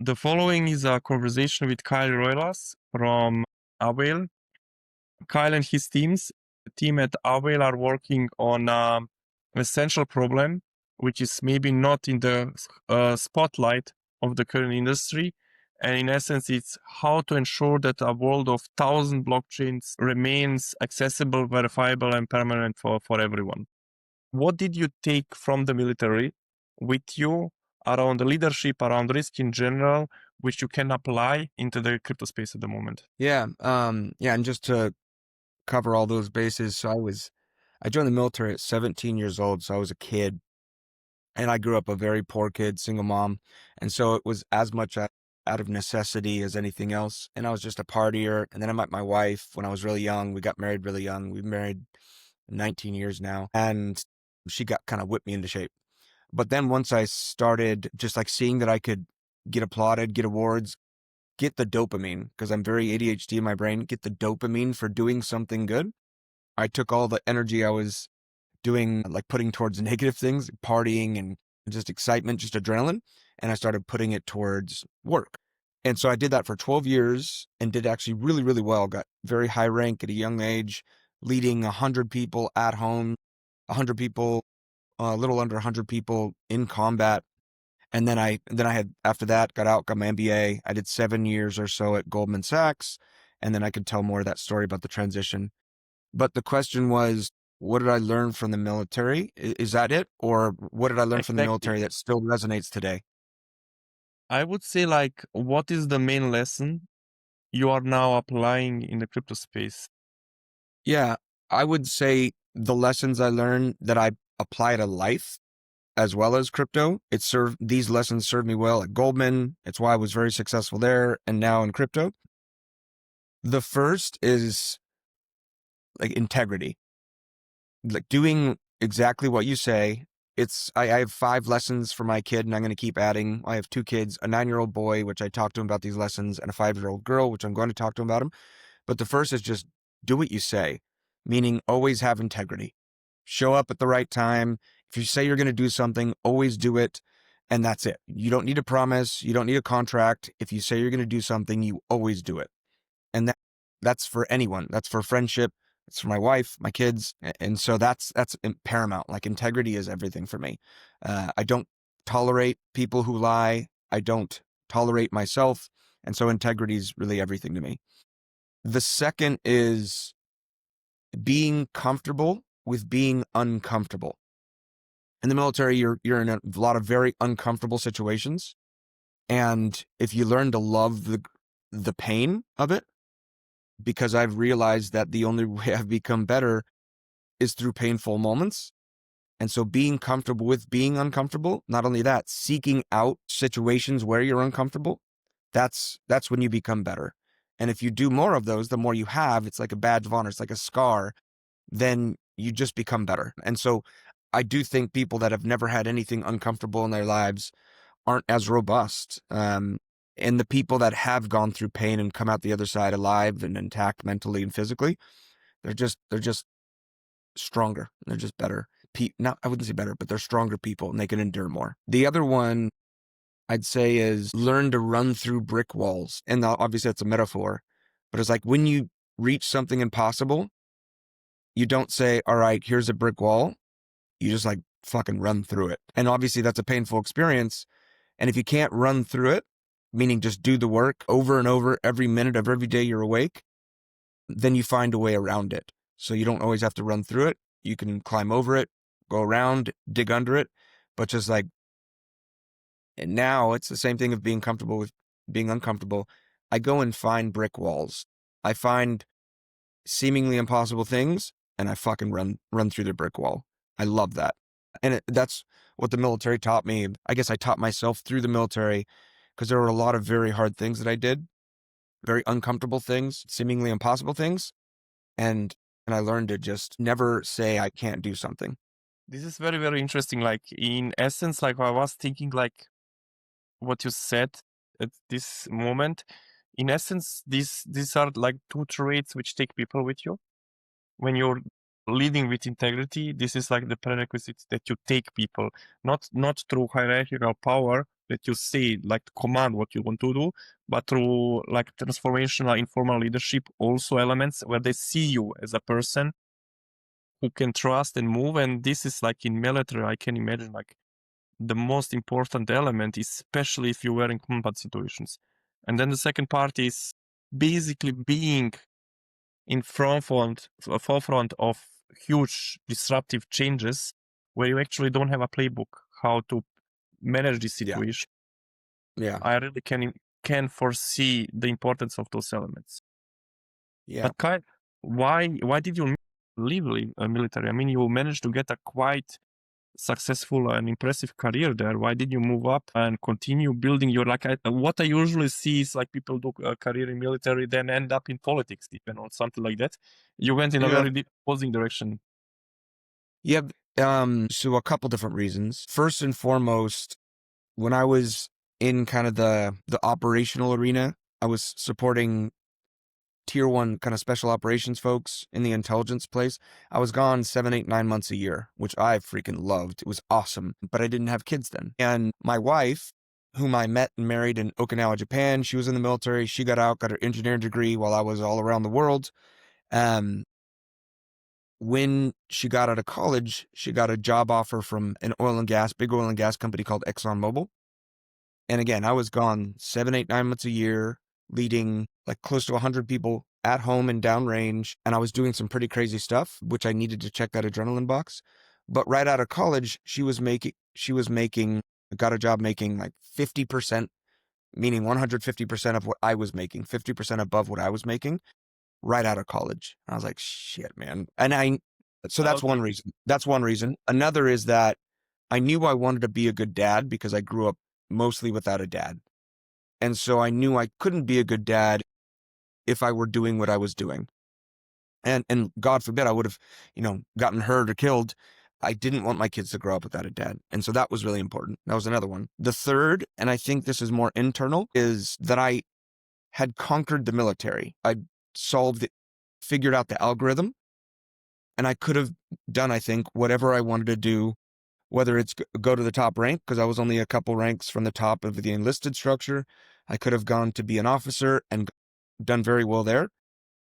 The following is a conversation with Kyle Rojas from Avel. Kyle and his team at Avail are working on an essential problem, which is maybe not in the spotlight of the current industry. And in essence, it's how to ensure that a world of 1,000 blockchains remains accessible, verifiable, and permanent for everyone. What did you take from the military with you around the leadership, around risk in general, which you can apply into the crypto space at the moment? Yeah. And just to cover all those bases, so I joined the military at 17 years old, so I was a kid, and I grew up a very poor kid, single mom, and so it was as much out of necessity as anything else. And I was just a partier. And then I met my wife when I was really young. We got married really young. We've been married 19 years now, and she got kind of whipped me into shape. But then once I started just like seeing that I could get applauded, get awards, get the dopamine, because I'm very ADHD in my brain, get the dopamine for doing something good. I took all the energy I was doing, like putting towards negative things, partying and just excitement, just adrenaline, and I started putting it towards work. And so I did that for 12 years and did actually really, really well. Got very high rank at a young age, leading 100 people at home, 100 people, a little under 100 people in combat. And then I had, after that, got out, got my MBA. I did 7 years or so at Goldman Sachs. And then I could tell more of that story about the transition. But the question was, what did I learn from the military? Is that it? Or what did I learn from the Exactly. military that still resonates today? I would say, like, what is the main lesson you are now applying in the crypto space? Yeah, I would say the lessons I learned that I apply to life as well as crypto. These lessons served me well at Goldman. It's why I was very successful there and now in crypto. The first is like integrity, like doing exactly what you say. I have 5 lessons for my kid, and I'm going to keep adding. I have 2 kids, a 9-year-old boy, which I talk to him about these lessons, and a 5-year-old girl, which I'm going to talk to him about them. But the first is just do what you say, meaning always have integrity. Show up at the right time. If you say you're going to do something, always do it. And that's it. You don't need a promise. You don't need a contract. If you say you're going to do something, you always do it. And that's for anyone. That's for friendship. It's for my wife, my kids. And so that's paramount. Like integrity is everything for me. I don't tolerate people who lie. I don't tolerate myself. And so integrity is really everything to me. The second is being comfortable with being uncomfortable. In the military, you're in a lot of very uncomfortable situations. And if you learn to love the pain of it, because I've realized that the only way I've become better is through painful moments. And so being comfortable with being uncomfortable, not only that, seeking out situations where you're uncomfortable, that's when you become better. And if you do more of those, the more you have, it's like a badge of honor, it's like a scar, then you just become better. And so I do think people that have never had anything uncomfortable in their lives aren't as robust. And the people that have gone through pain and come out the other side alive and intact mentally and physically, they're just stronger. They're just better. I wouldn't say better, but they're stronger people and they can endure more. The other one I'd say is learn to run through brick walls. And obviously that's a metaphor, but it's like when you reach something impossible, you don't say, all right, here's a brick wall. You just like fucking run through it. And obviously that's a painful experience. And if you can't run through it, meaning just do the work over and over every minute of every day you're awake, then you find a way around it. So you don't always have to run through it. You can climb over it, go around, dig under it, but just like, and now it's the same thing of being comfortable with being uncomfortable. I go and find brick walls. I find seemingly impossible things and I fucking run through the brick wall. I love that. And that's what the military taught me. I guess I taught myself through the military because there were a lot of very hard things that I did, very uncomfortable things, seemingly impossible things. And I learned to just never say I can't do something. This is very, very interesting. Like, in essence, like I was thinking, like what you said at this moment, in essence, these are like 2 traits which take people with you. When you're leading with integrity, this is like the prerequisite that you take people, not through hierarchical power, that you say, like command what you want to do, but through like transformational informal leadership, also elements where they see you as a person who can trust and move. And this is like in military, I can imagine like the most important element, especially if you were in combat situations. And then the second part is basically being in forefront of huge disruptive changes where you actually don't have a playbook how to manage this Yeah. situation. Yeah. I really can foresee the importance of those elements. Yeah. But Kyle, why did you leave military? I mean, you managed to get a quite successful and impressive career there. Why did you move up and continue building your what I usually see is like people do a career in military then end up in politics even or something like that. You went in a very deep opposing direction. Yeah. So a couple different reasons. First and foremost, when I was in kind of the operational arena, I was supporting tier 1 kind of special operations folks in the intelligence place. I was gone 7, 8, 9 months a year, which I freaking loved. It was awesome, but I didn't have kids then. And my wife, whom I met and married in Okinawa, Japan, she was in the military. She got out, got her engineering degree while I was all around the world. When she got out of college, she got a job offer from an big oil and gas company called ExxonMobil. And again, I was gone 7, 8, 9 months a year, leading like close to 100 people at home and downrange. And I was doing some pretty crazy stuff, which I needed to check that adrenaline box. But right out of college, got a job making like 50%, meaning 150% of what I was making, 50% above what I was making right out of college. I was like, shit, man. So that's one reason. That's one reason. Another is that I knew I wanted to be a good dad because I grew up mostly without a dad. And so I knew I couldn't be a good dad if I were doing what I was doing. And God forbid I would have, gotten hurt or killed. I didn't want my kids to grow up without a dad. And so that was really important. That was another one. The third, and I think this is more internal, is that I had conquered the military. I figured out the algorithm, and I could have done, I think, whatever I wanted to do, whether it's go to the top rank, because I was only a couple ranks from the top of the enlisted structure. I could have gone to be an officer and done very well there,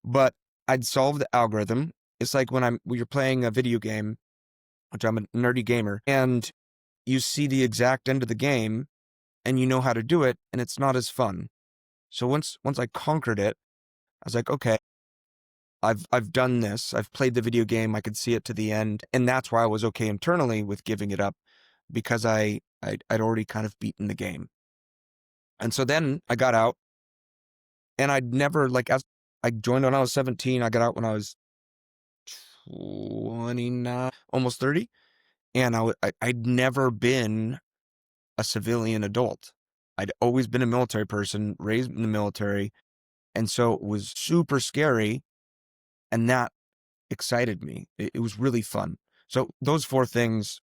but I'd solved the algorithm. It's like when you're playing a video game, which I'm a nerdy gamer, and you see the exact end of the game and you know how to do it, and it's not as fun. So once I conquered it, I was like, okay, I've done this. I've played the video game. I could see it to the end. And that's why I was okay internally with giving it up, because I'd already kind of beaten the game. And so then I got out, and I'd never, as I joined when I was 17, I got out when I was 29, almost 30. And I'd never been a civilian adult. I'd always been a military person, raised in the military. And so it was super scary. And that excited me. It was really fun. So those 4 things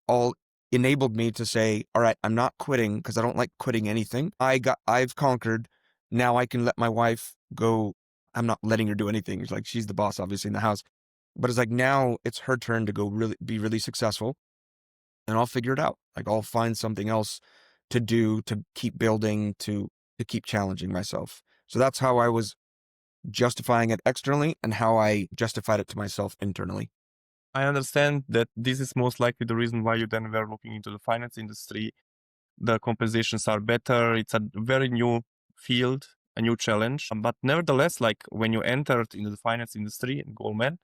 all enabled me to say, all right, I'm not quitting, because I don't like quitting anything. I've conquered. Now I can let my wife go. I'm not letting her do anything. It's like, she's the boss, obviously, in the house. But it's like, now it's her turn to go be really successful, and I'll figure it out. Like, I'll find something else to do, to keep building, to keep challenging myself. So that's how I was justifying it externally and how I justified it to myself internally. I understand that this is most likely the reason why you then were looking into the finance industry. The compensations are better. It's a very new field, a new challenge. But nevertheless, like when you entered into the finance industry in Goldman,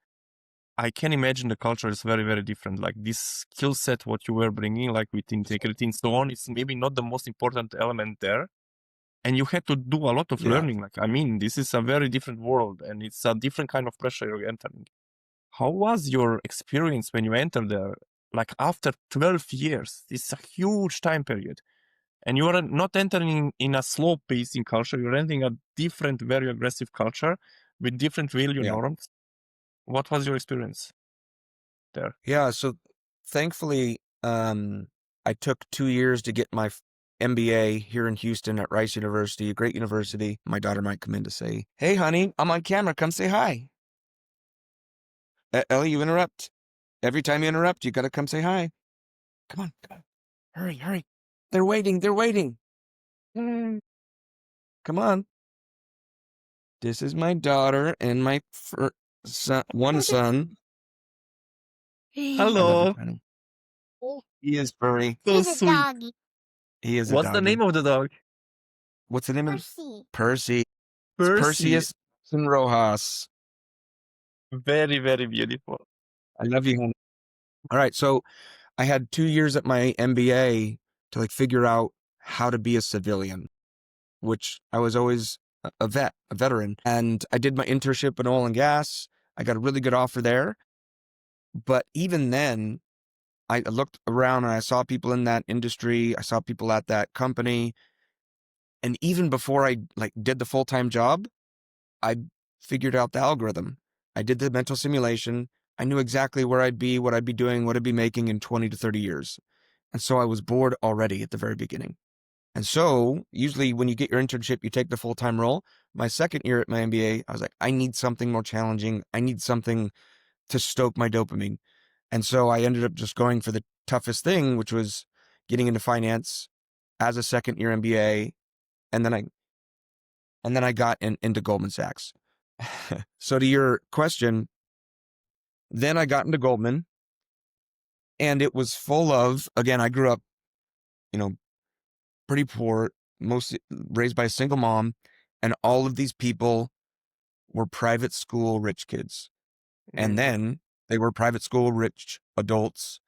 I can imagine the culture is very, very different. Like this skill set, what you were bringing, like with integrity and so on, it's maybe not the most important element there. And you had to do a lot of learning. Like, I mean, this is a very different world, and it's a different kind of pressure you're entering. How was your experience when you entered there? Like after 12 years, it's a huge time period. And you are not entering in a slow pacing culture. You're entering a different, very aggressive culture with different value norms. What was your experience there? Yeah. So thankfully, I took 2 years to get my MBA here in Houston at Rice University, a great university. My daughter might come in to say, "Hey, honey, I'm on camera. Come say hi." Ellie, you interrupt. Every time you interrupt, you got to come say hi. Come on. Hurry. They're waiting. They're waiting. Come on. This is my daughter and my one son. I love Hello. you, honey. He is furry. So sweet. Doggy. He is a What's the doggy. name of the dog? What's the name of Percy. Percy? It's Percy. Perseus and Rojas. Very, very beautiful. I love you, honey. All right, so I had 2 years at my MBA to like figure out how to be a civilian, which I was always a veteran. And I did my internship in oil and gas. I got a really good offer there. But even then, I looked around and I saw people in that industry. I saw people at that company. And even before I like did the full-time job, I figured out the algorithm. I did the mental simulation. I knew exactly where I'd be, what I'd be doing, what I'd be making in 20 to 30 years. And so I was bored already at the very beginning. And so usually when you get your internship, you take the full-time role. My second year at my MBA, I was like, I need something more challenging. I need something to stoke my dopamine. And so I ended up just going for the toughest thing, which was getting into finance as a second year MBA. And then I got into Goldman Sachs. So to your question, then I got into Goldman, and it was full of, again, I grew up, pretty poor, mostly raised by a single mom, and all of these people were private school rich kids. And then they were private school rich adults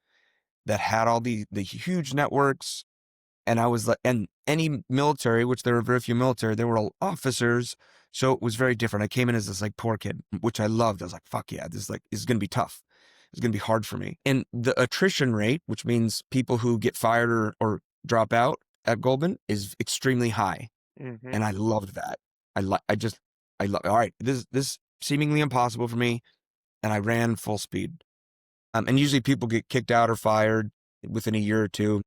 that had all the huge networks. And I was like, and any military, which there were very few military, they were all officers. So it was very different. I came in as this like poor kid, which I loved. I was like, fuck yeah, this is going to be tough. It's going to be hard for me. And the attrition rate, which means people who get fired or drop out at Goldman, is extremely high. And I loved that. I love, all right, this seemingly impossible for me. And I ran full speed. And usually people get kicked out or fired within a year or two.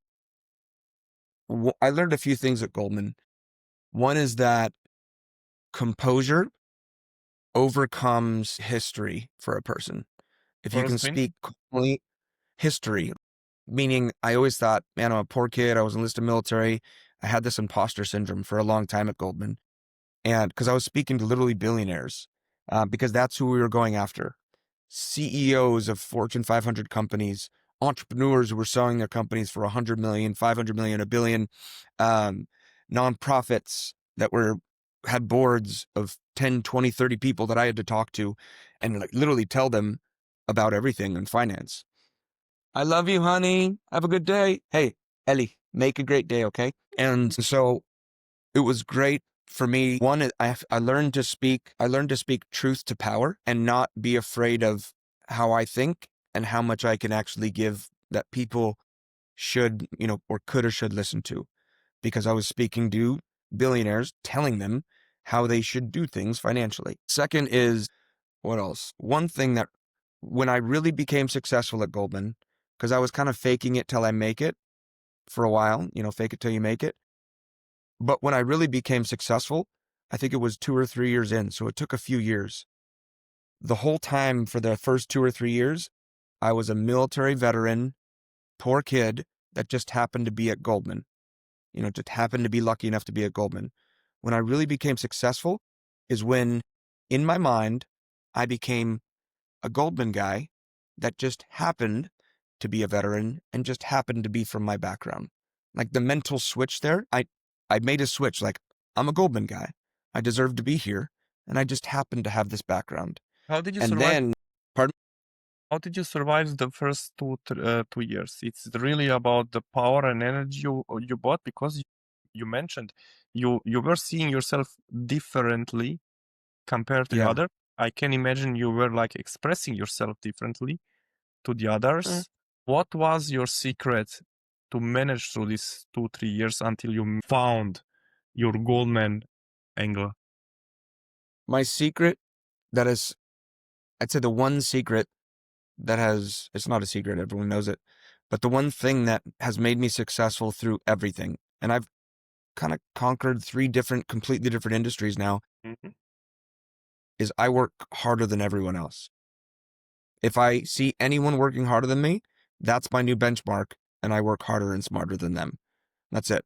I learned a few things at Goldman. One is that composure overcomes history for a person. If you can speak calmly, history, meaning I always thought, man, I'm a poor kid. I was enlisted military. I had this imposter syndrome for a long time at Goldman. And because I was speaking to literally billionaires, because that's who we were going after. CEOs of Fortune 500 companies, entrepreneurs who were selling their companies for 100 million, 500 million, a billion, nonprofits that had boards of 10, 20, 30 people that I had to talk to and like literally tell them about everything in finance. I love you, honey. Have a good day. Hey, Ellie, make a great day, okay? And so it was great for me. One, I learned to speak truth to power and not be afraid of how I think and how much I can actually give that people should, or could or should listen to, because I was speaking to billionaires, telling them how they should do things financially. Second is, what else? One thing that when I really became successful at Goldman, because I was kind of faking it till I make it for a while, fake it till you make it. But when I really became successful, I think it was 2 or 3 years in. So it took a few years. The whole time for the first 2 or 3 years, I was a military veteran, poor kid that just happened to be at Goldman, just happened to be lucky enough to be at Goldman. When I really became successful is when, in my mind, I became a Goldman guy that just happened to be a veteran and just happened to be from my background. Like the mental switch there, I made a switch. Like, I'm a Goldman guy. I deserve to be here. And I just happened to have this background. How did you And survive? then, pardon? How did you survive the first 2 years? It's really about the power and energy you bought, because you mentioned you were seeing yourself differently compared to the Yeah. other. I can imagine you were like expressing yourself differently to the others. What was your secret to manage through these 2-3 years until you found your Goldman angle? My secret that is, I'd say the one secret that has, it's not a secret, everyone knows it, but the one thing that has made me successful through everything, and I've kind of conquered 3 completely different industries now, is I work harder than everyone else. If I see anyone working harder than me, that's my new benchmark, and I work harder and smarter than them. That's it.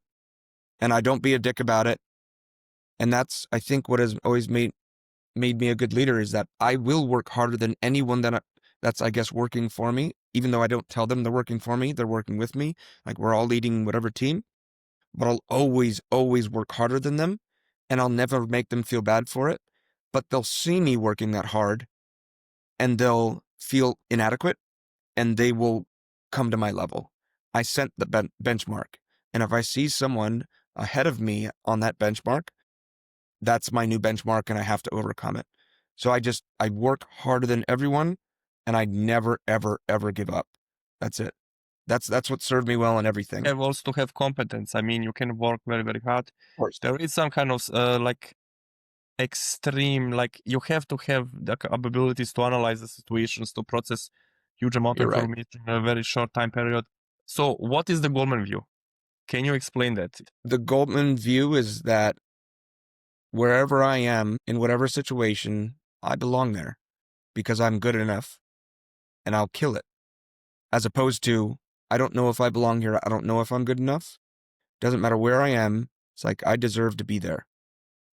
And I don't be a dick about it. And that's, I think, what has always made me a good leader, is that I will work harder than anyone that's, I guess, working for me. Even though I don't tell them they're working for me, they're working with me. Like, we're all leading whatever team, but I'll always, always work harder than them, and I'll never make them feel bad for it. But they'll see me working that hard, and they'll feel inadequate, and they will come to my level. I set the benchmark, and if I see someone ahead of me on that benchmark, that's my new benchmark, and I have to overcome it. So I work harder than everyone, and I never, ever, ever give up. That's it. That's what served me well in everything. You have also to have competence. I mean, you can work very, very hard. Of course. There is some kind of like extreme, like you have to have the abilities to analyze the situations, to process huge amount of You're right. information in a very short time period. So what is the Goldman view? Can you explain that? The Goldman view is that wherever I am, in whatever situation, I belong there because I'm good enough, and I'll kill it. As opposed to, I don't know if I belong here. I don't know if I'm good enough. Doesn't matter where I am. It's like, I deserve to be there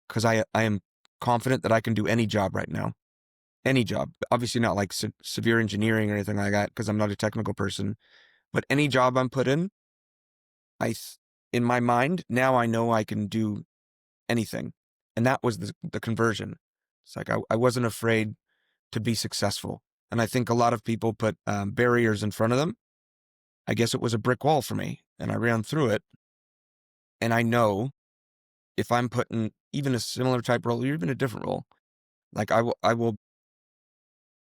because I am confident that I can do any job right now. Any job. Obviously not like severe engineering or anything like that, because I'm not a technical person. But any job I'm put in, in my mind, now I know I can do anything. And that was the conversion. It's like I wasn't afraid to be successful. And I think a lot of people put barriers in front of them. I guess it was a brick wall for me, and I ran through it. And I know if I'm put in even a similar type role, or even a different role, like I will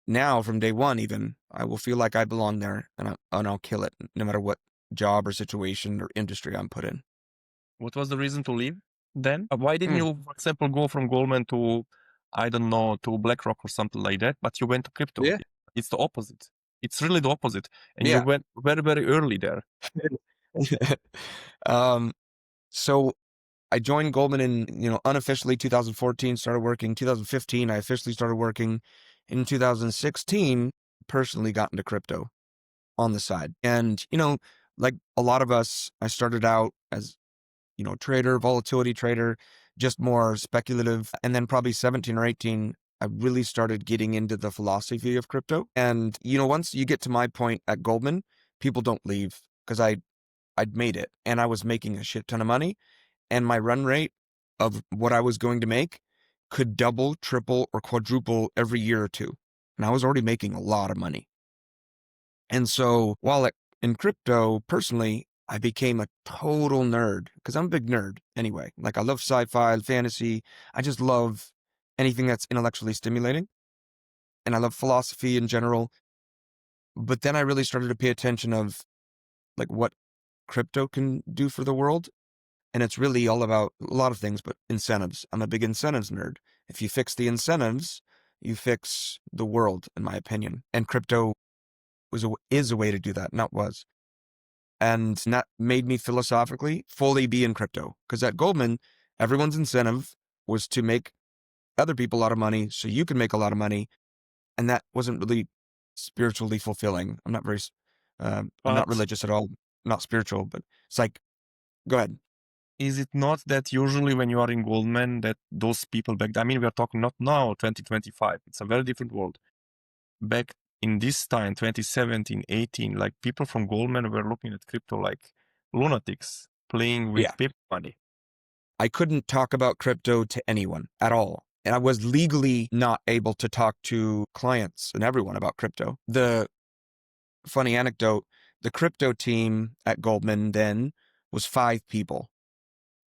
now, from day one, even, I will feel like I belong there, and I'll kill it, no matter what job or situation or industry I'm put in. What was the reason to leave then? Why didn't you, for example, go from Goldman to, I don't know, to BlackRock or something like that, but you went to crypto? Yeah. It's the opposite. It's really the opposite. And you Yeah. went very, very early there. So I joined Goldman in, unofficially 2014, started working. 2015, I officially started working. In 2016, personally got into crypto on the side. And, like a lot of us, I started out as, trader, volatility trader, just more speculative. And then probably 17 or 18, I really started getting into the philosophy of crypto. And, once you get to my point at Goldman, people don't leave because I'd made it, and I was making a shit ton of money, and my run rate of what I was going to make could double, triple, or quadruple every year or two. And I was already making a lot of money. And so while in crypto, personally, I became a total nerd, because I'm a big nerd anyway. Like, I love sci-fi, fantasy. I just love anything that's intellectually stimulating. And I love philosophy in general. But then I really started to pay attention of like what crypto can do for the world. And it's really all about a lot of things, but incentives. I'm a big incentives nerd. If you fix the incentives, you fix the world, in my opinion. And crypto is a way to do that, not was. And that made me philosophically fully be in crypto. Because at Goldman, everyone's incentive was to make other people a lot of money so you can make a lot of money. And that wasn't really spiritually fulfilling. I'm not very, I'm not religious at all, not spiritual, but it's like, go ahead. Is it not that usually when you are in Goldman, that those people back, I mean, we are talking not now, 2025, it's a very different world. Back in this time, 2017, 18, like people from Goldman were looking at crypto like lunatics playing with paper money. I couldn't talk about crypto to anyone at all. And I was legally not able to talk to clients and everyone about crypto. The funny anecdote, the crypto team at Goldman then was 5 people.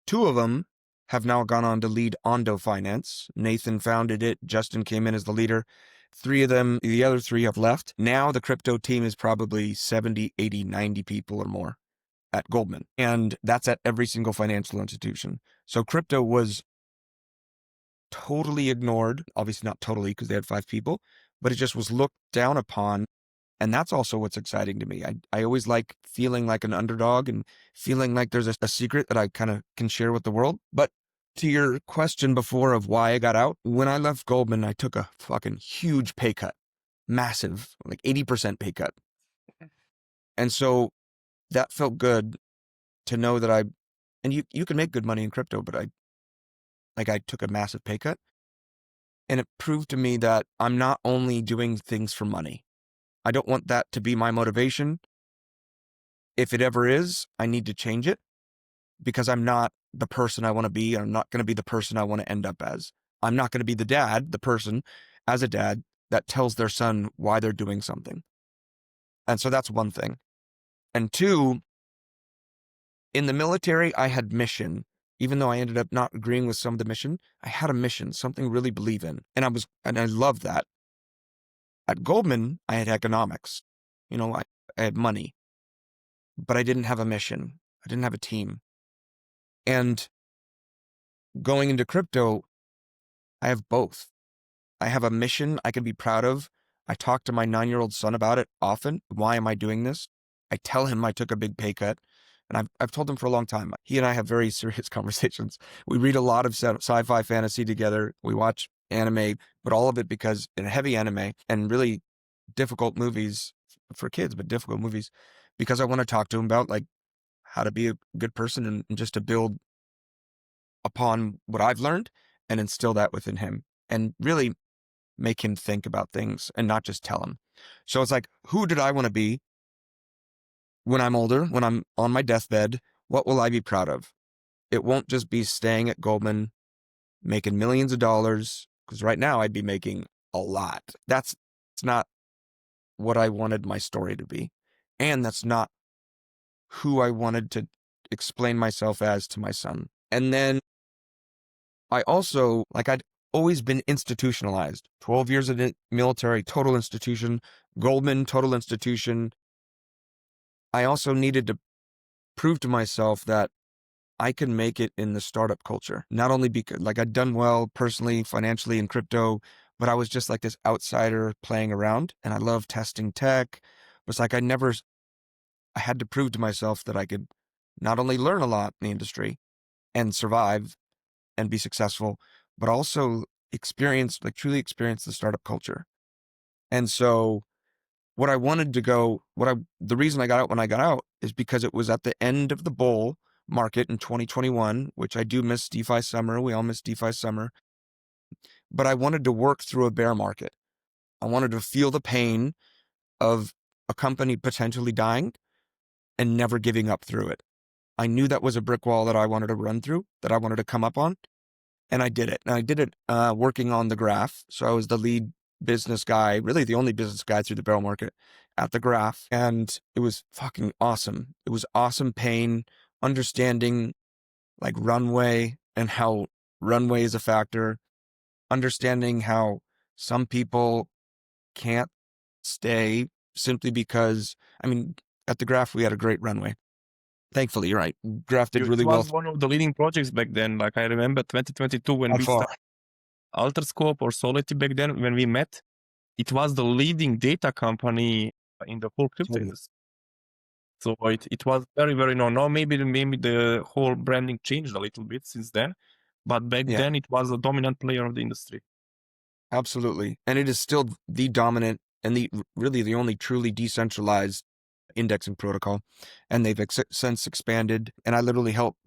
2 of them have now gone on to lead Ondo Finance. Nathan founded it. Justin came in as the leader. 3 of them, the other 3 have left. Now the crypto team is probably 70, 80, 90 people or more at Goldman. And that's at every single financial institution. So crypto was totally ignored. Obviously not totally, because they had 5 people, but it just was looked down upon. And that's also what's exciting to me. I always like feeling like an underdog and feeling like there's a secret that I kind of can share with the world. But to your question before of why I got out, when I left Goldman, I took a fucking huge pay cut. Massive, like 80% pay cut. And so that felt good to know that I And you can make good money in crypto, but I took a massive pay cut. And it proved to me that I'm not only doing things for money. I don't want that to be my motivation. If it ever is, I need to change it because I'm not the person I want to be. I'm not going to be the person I want to end up as. I'm not going to be the person as a dad that tells their son why they're doing something. And so that's one thing. And two, in the military, I had mission. Even though I ended up not agreeing with some of the mission, I had a mission, something I really believe in. And I loved that. At Goldman, I had economics. I had money, but I didn't have a mission. I didn't have a team. And going into crypto, I have both. I have a mission I can be proud of. I talk to my 9-year-old son about it often. Why am I doing this? I tell him I took a big pay cut. And I've told him for a long time. He and I have very serious conversations. We read a lot of sci-fi fantasy together. We watch anime, but all of it because in heavy anime and really difficult movies for kids, but difficult movies, because I want to talk to him about like how to be a good person and just to build upon what I've learned and instill that within him and really make him think about things and not just tell him. So it's like, who did I want to be when I'm older, when I'm on my deathbed? What will I be proud of? It won't just be staying at Goldman, making millions of dollars, because right now I'd be making a lot. It's not what I wanted my story to be. And that's not who I wanted to explain myself as to my son. And then I also, I'd always been institutionalized. 12 years in the military, total institution. Goldman, total institution. I also needed to prove to myself that I can make it in the startup culture. Not only because, I'd done well personally, financially in crypto, but I was just like this outsider playing around. And I love testing tech. It's like I had to prove to myself that I could not only learn a lot in the industry and survive and be successful, but also truly experience the startup culture. And so the reason I got out when I got out is because it was at the end of the bull market in 2021, which I do miss DeFi summer. We all miss DeFi summer. But I wanted to work through a bear market. I wanted to feel the pain of a company potentially dying and never giving up through it. I knew that was a brick wall that I wanted to run through, that I wanted to come up on. And I did it. And I did it working on the graph. So I was the lead business guy, really the only business guy through the bear market at the graph. And it was fucking awesome. It was awesome pain, understanding runway and how runway is a factor, understanding how some people can't stay simply because, at the graph, we had a great runway. Thankfully, you're right. Graph did really well. It was one of the leading projects back then. I remember 2022 when we started Alterscope or Solidity back then, when we met, it was the leading data company in the whole crypto industry. So it was very, very known. Now maybe the whole branding changed a little bit since then, but back then it was a dominant player of the industry. Absolutely. And it is still the dominant and really the only truly decentralized indexing protocol. And they've since expanded. And I literally helped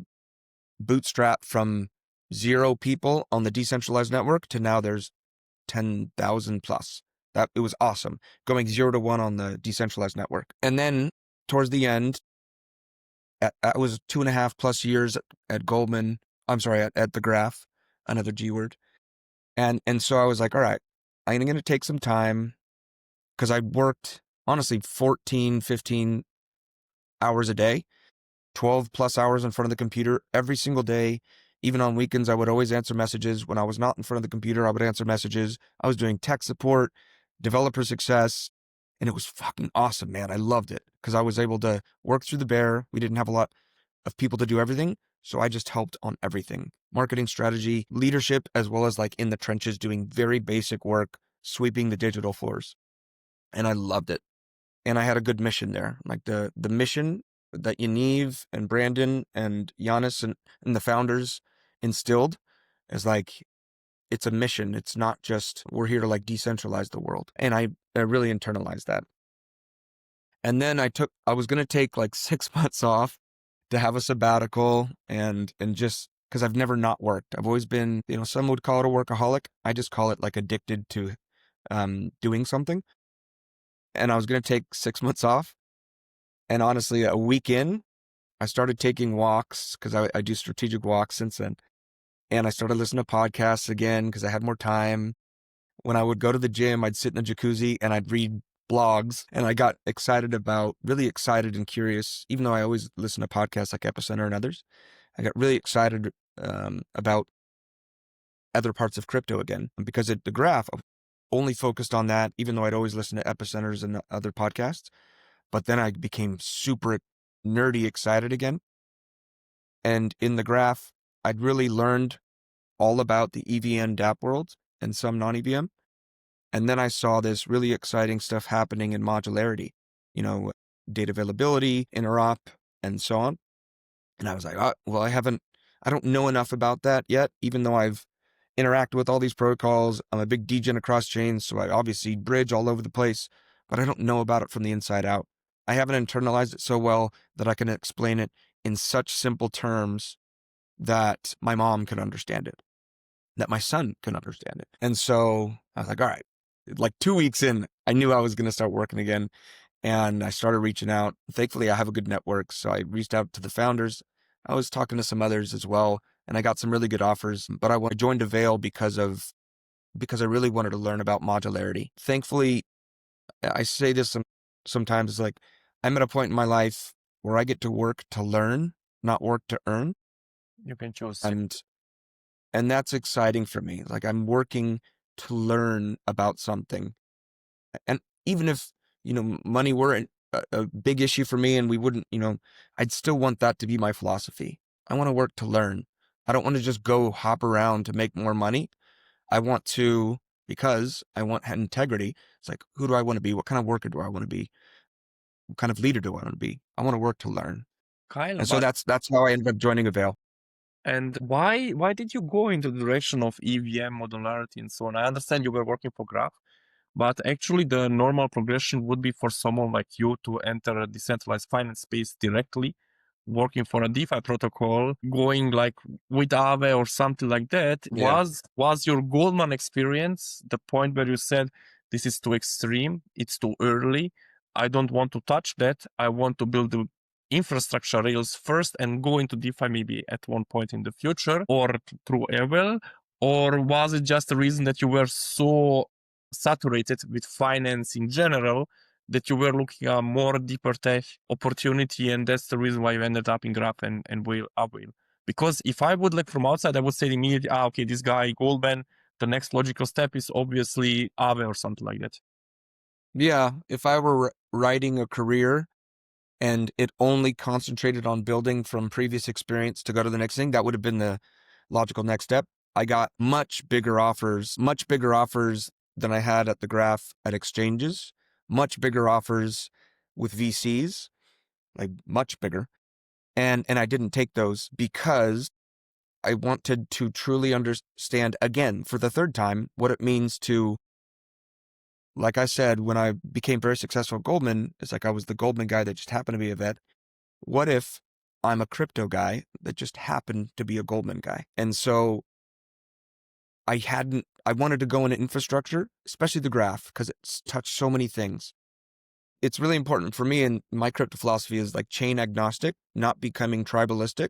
bootstrap from 0 people on the decentralized network to now there's 10,000 plus. It was awesome. Going 0 to 1 on the decentralized network. And then towards the end, I was 2.5 plus years at Goldman. I'm sorry, at the graph, another G word. And so I was like, all right, I'm going to take some time because I worked honestly 14, 15 hours a day, 12 plus hours in front of the computer every single day. Even on weekends, I would always answer messages. When I was not in front of the computer, I would answer messages. I was doing tech support, developer success, and it was fucking awesome, man. I loved it because I was able to work through the bear. We didn't have a lot of people to do everything. So I just helped on everything, marketing strategy, leadership, as well as in the trenches, doing very basic work, sweeping the digital floors. And I loved it. And I had a good mission there. The mission that Yaniv and Brandon and Giannis and the founders instilled is it's a mission. It's not just, we're here to decentralize the world. And I really internalized that. And then I was going to take 6 months off to have a sabbatical and just because I've never not worked. I've always been, some would call it a workaholic. I just call it like addicted to doing something. And I was going to take 6 months off. And honestly, a week in, I started taking walks because I do strategic walks since then. And I started listening to podcasts again because I had more time. When I would go to the gym, I'd sit in a jacuzzi and I'd read blogs. And I got really excited and curious, even though I always listen to podcasts like Epicenter and others. I got really excited about other parts of crypto again because the graph only focused on that, even though I'd always listen to Epicenters and other podcasts. But then I became super nerdy excited again. And in the graph, I'd really learned all about the EVM dApp world and some non-EVM. And then I saw this really exciting stuff happening in modularity, data availability, interop, and so on. And I was like, well, I don't know enough about that yet, even though I've interacted with all these protocols. I'm a big degen across chains, so I obviously bridge all over the place, but I don't know about it from the inside out. I haven't internalized it so well that I can explain it in such simple terms that my mom could understand it, that my son can understand it. And so I was like, all right, like 2 weeks in, I knew I was going to start working again. And I started reaching out. Thankfully, I have a good network. So I reached out to the founders. I was talking to some others as well. And I got some really good offers. But I joined Avail because I really wanted to learn about modularity. Thankfully, I say this sometimes, it's like I'm at a point in my life where I get to work to learn, not work to earn. You can choose. And that's exciting for me. Like I'm working to learn about something. And even if, money were a big issue for me and we wouldn't, I'd still want that to be my philosophy. I want to work to learn. I don't want to just go hop around to make more money. I want to, because I want integrity. It's like, who do I want to be? What kind of worker do I want to be? What kind of leader do I want to be? I want to work to learn. Kyle, And so that's how I ended up joining Avail. and why did you go into the direction of EVM modularity and so on? I understand you were working for Graph, but actually the normal progression would be for someone like you to enter a decentralized finance space directly, working for a DeFi protocol, going like with Aave or something like that. Yeah. Was your Goldman experience the point where you said, this is too extreme, it's too early, I don't want to touch that, I want to build the infrastructure rails first and go into DeFi maybe at one point in the future or through Avel? Or was it just the reason that you were so saturated with finance in general that you were looking at more deeper tech opportunity, and that's the reason why you ended up in Graph and Avail? Because if I would look from outside, I would say immediately, okay, this guy Goldman, the next logical step is obviously Aave or something like that. Yeah. If I were writing a career and it only concentrated on building from previous experience to go to the next thing, that would have been the logical next step. I got much bigger offers than I had at the Graph at exchanges, much bigger offers with VCs, like much bigger. And I didn't take those because I wanted to truly understand again for the third time what it means to, like I said, when I became very successful at Goldman, it's like I was the Goldman guy that just happened to be a vet. What if I'm a crypto guy that just happened to be a Goldman guy? And so I wanted to go into infrastructure, especially the Graph, because it's touched so many things. It's really important for me, and my crypto philosophy is like chain agnostic, not becoming tribalistic.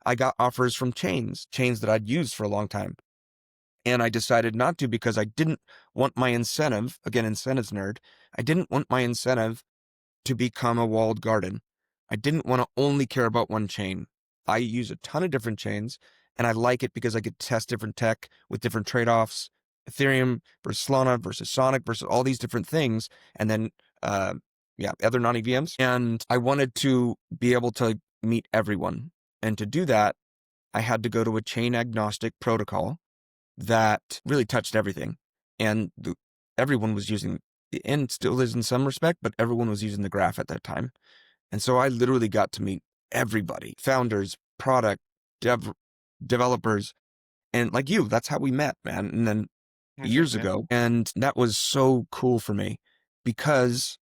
I got offers from chains that I'd used for a long time. And I decided not to because I didn't want my incentive, again, incentives nerd, I didn't want my incentive to become a walled garden. I didn't want to only care about one chain. I use a ton of different chains, and I like it because I get to test different tech with different trade-offs, Ethereum versus Solana versus Sonic versus all these different things, and then, other non-EVMs. And I wanted to be able to meet everyone. And to do that, I had to go to a chain agnostic protocol that really touched everything. And everyone was using, and still is in some respect, but everyone was using the Graph at that time. And so I literally got to meet everybody, founders, product, developers, and like you, that's how we met, man. And then years ago, and that was so cool for me because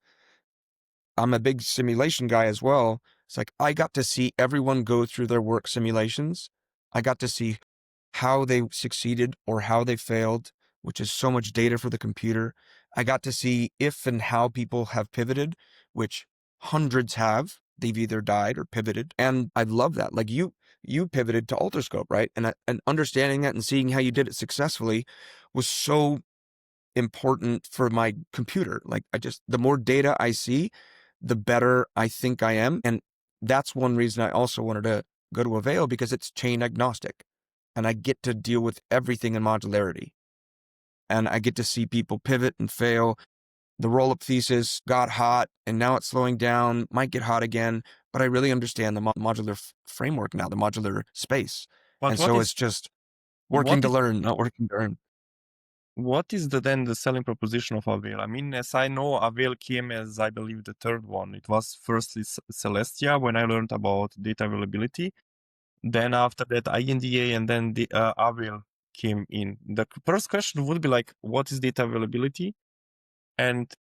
I'm a big simulation guy as well. It's like I got to see everyone go through their work simulations. I got to see how they succeeded or how they failed, which is so much data for the computer. I got to see if and how people have pivoted, which hundreds have. They've either died or pivoted. And I love that. Like you pivoted to Alterscope, right? And understanding that and seeing how you did it successfully was so important for my computer. Like the more data I see, the better I think I am. And that's one reason I also wanted to go to Avail, because it's chain agnostic and I get to deal with everything in modularity. And I get to see people pivot and fail. The roll-up thesis got hot and now it's slowing down, might get hot again, but I really understand the modular framework now, the modular space. But And so it's just working what to is learn, not working to earn. what is then the selling proposition of Avail? I mean, as I know, Avail came as, I believe, the third one. It was firstly Celestia when I learned about data availability. Then after that, INDA, and then the Avel came in. The first question would be like, what is data availability? And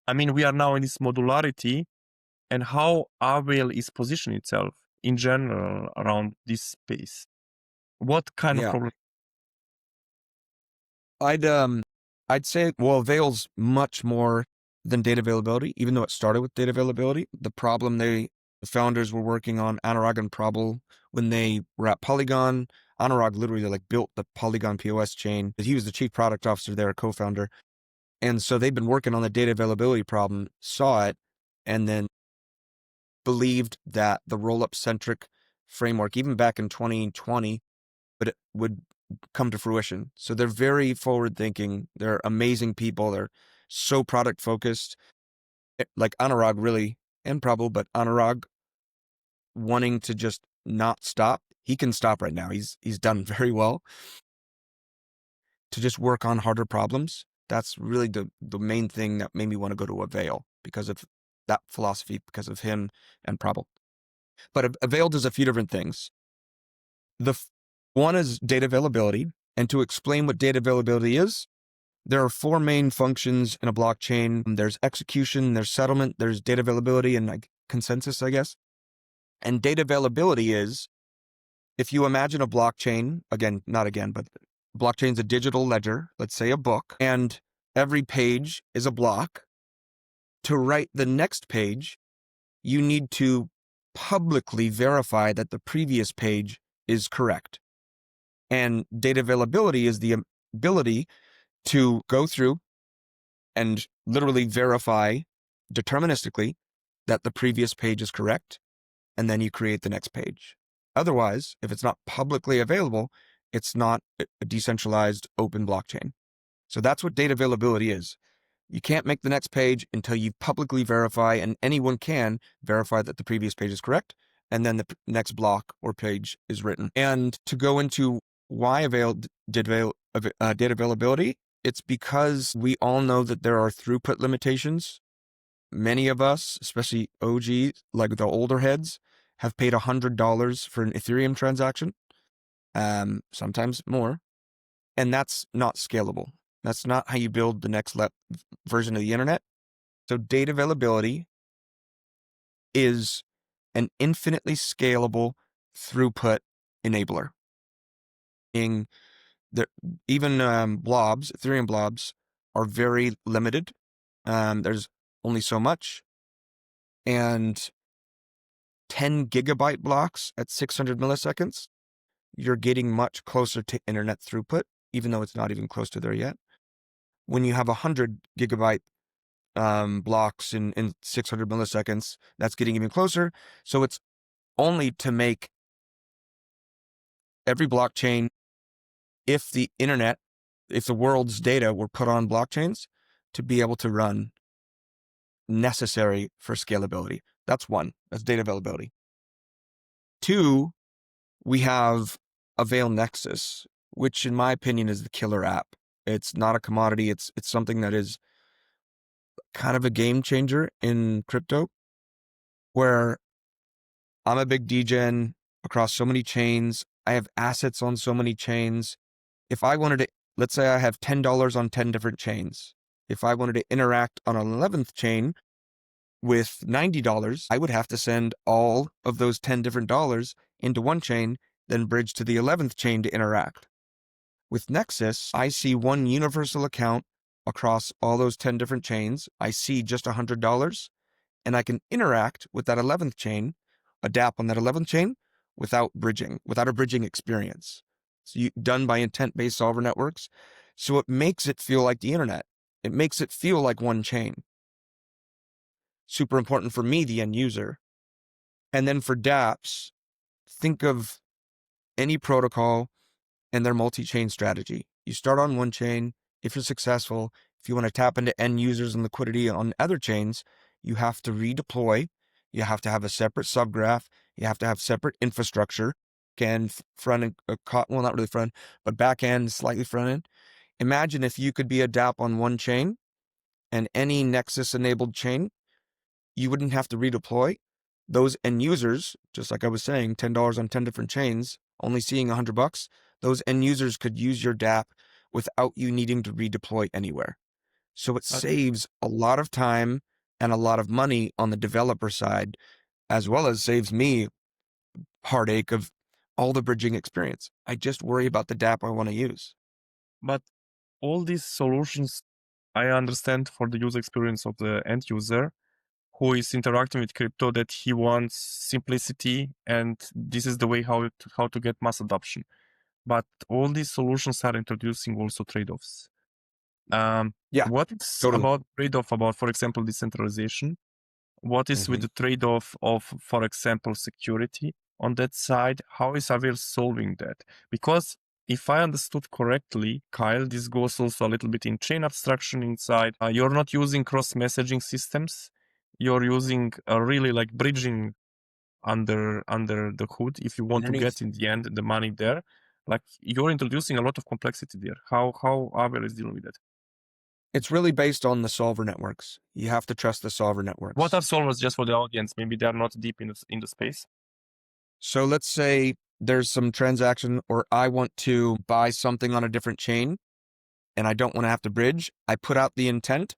I mean, we are now in this modularity, and how Avel is positioning itself in general around this space. What kind of Yeah. problem? I'd say, well, Avail's much more than data availability, even though it started with data availability. The problem the founders were working on, Anurag and Prabal, when they were at Polygon. Anurag literally like built the Polygon POS chain. He was the chief product officer there, a co-founder. And so they've been working on the data availability problem, saw it, and then believed that the roll-up centric framework, even back in 2020, but it would come to fruition. So they're very forward thinking. They're amazing people. They're so product focused. Like Anurag really, and Prabal, but Anurag wanting to just not stop. He can stop right now. He's done very well to just work on harder problems. That's really the main thing that made me want to go to Avail, because of that philosophy, because of him and Prabal. But Avail does a few different things. One is data availability. And to explain what data availability is, there are four main functions in a blockchain. There's execution, there's settlement, there's data availability, and like consensus, I guess. And data availability is, if you imagine a blockchain, but blockchain's a digital ledger, let's say a book, and every page is a block. To write the next page, you need to publicly verify that the previous page is correct. And data availability is the ability to go through and literally verify deterministically that the previous page is correct, and then you create the next page. Otherwise, if it's not publicly available, it's not a decentralized open blockchain. So that's what data availability is. You can't make the next page until you publicly verify, and anyone can verify that the previous page is correct, and then the next block or page is written. And to go into why Avail did data availability, it's because we all know that there are throughput limitations. Many of us, especially OGs, like the older heads, have paid $100 for an Ethereum transaction, sometimes more, and that's not scalable. That's not how you build the next version of the internet. So data availability is an infinitely scalable throughput enabler. Even blobs, Ethereum blobs, are very limited. There's only so much. And 10 gigabyte blocks at 600 milliseconds, you're getting much closer to internet throughput, even though it's not even close to there yet. When you have 100 gigabyte blocks in 600 milliseconds, that's getting even closer. So it's only to make every blockchain, if the world's data were put on blockchains, to be able to run, necessary for scalability. That's one. That's data availability. Two, we have Avail Nexus, which in my opinion is the killer app. It's not a commodity. It's something that is kind of a game changer in crypto, where I'm a big degen across so many chains. I have assets on so many chains. If I wanted to, let's say I have $10 on 10 different chains. If I wanted to interact on an 11th chain, With $90, I would have to send all of those 10 different dollars into one chain, then bridge to the 11th chain to interact. With Nexus, I see one universal account across all those 10 different chains. I see just $100, and I can interact with that 11th chain, adapt on that 11th chain without a bridging experience. So done by intent-based solver networks. So it makes it feel like the internet. It makes it feel like one chain. Super important for me, the end user. And then for dApps, think of any protocol and their multi-chain strategy. You start on one chain. If you're successful, if you want to tap into end users and liquidity on other chains, you have to redeploy. You have to have a separate subgraph. You have to have separate infrastructure. Front end, well, not really front, but back end, slightly front end. Imagine if you could be a dApp on one chain and any Nexus enabled chain, you wouldn't have to redeploy. Those end users, just like I was saying, $10 on 10 different chains, only seeing $100, those end users could use your dApp without you needing to redeploy anywhere. So it saves a lot of time and a lot of money on the developer side, as well as saves me heartache of all the bridging experience. I just worry about the dApp I want to use. But all these solutions, I understand for the user experience of the end user who is interacting with crypto, that he wants simplicity and this is the way how to get mass adoption. But all these solutions are introducing also trade-offs. Yeah, what's totally. about trade-off about, for example, decentralization? What is with the trade-off of, for example, security on that side? How is Avail solving that? Because if I understood correctly, Kyle, this goes also a little bit in chain abstraction inside. You're not using cross-messaging systems. You're using really like bridging under the hood. If you want to get in the end the money there, like you're introducing a lot of complexity there. How Avail is dealing with that? It's really based on the solver networks. You have to trust the solver networks. What are solvers, just for the audience? Maybe they are not deep in the space. So let's say there's some transaction, or I want to buy something on a different chain and I don't want to have to bridge. I put out the intent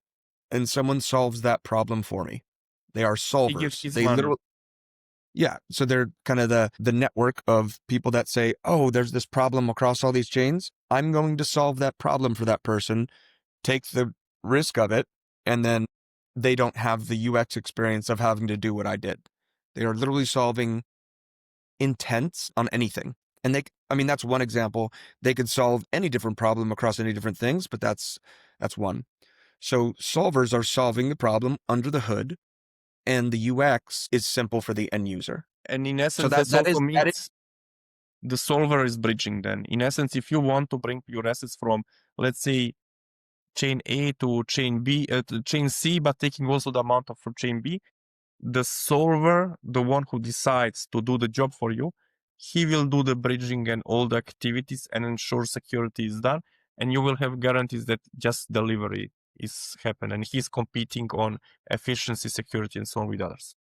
and someone solves that problem for me. They are solvers. They literally, yeah. So they're kind of the network of people that say, oh, there's this problem across all these chains. I'm going to solve that problem for that person, take the risk of it, and then they don't have the UX experience of having to do what I did. They are literally solving intents on anything. And that's one example. They could solve any different problem across any different things, but that's one. So solvers are solving the problem under the hood, and the UX is simple for the end user. And in essence, so that also means the solver is bridging then. In essence, if you want to bring your assets from, let's say, chain A to chain B, to chain C, but taking also the amount of from chain B, the solver, the one who decides to do the job for you, he will do the bridging and all the activities and ensure security is done. And you will have guarantees that just delivery is happening. And he's competing on efficiency, security, and so on with others.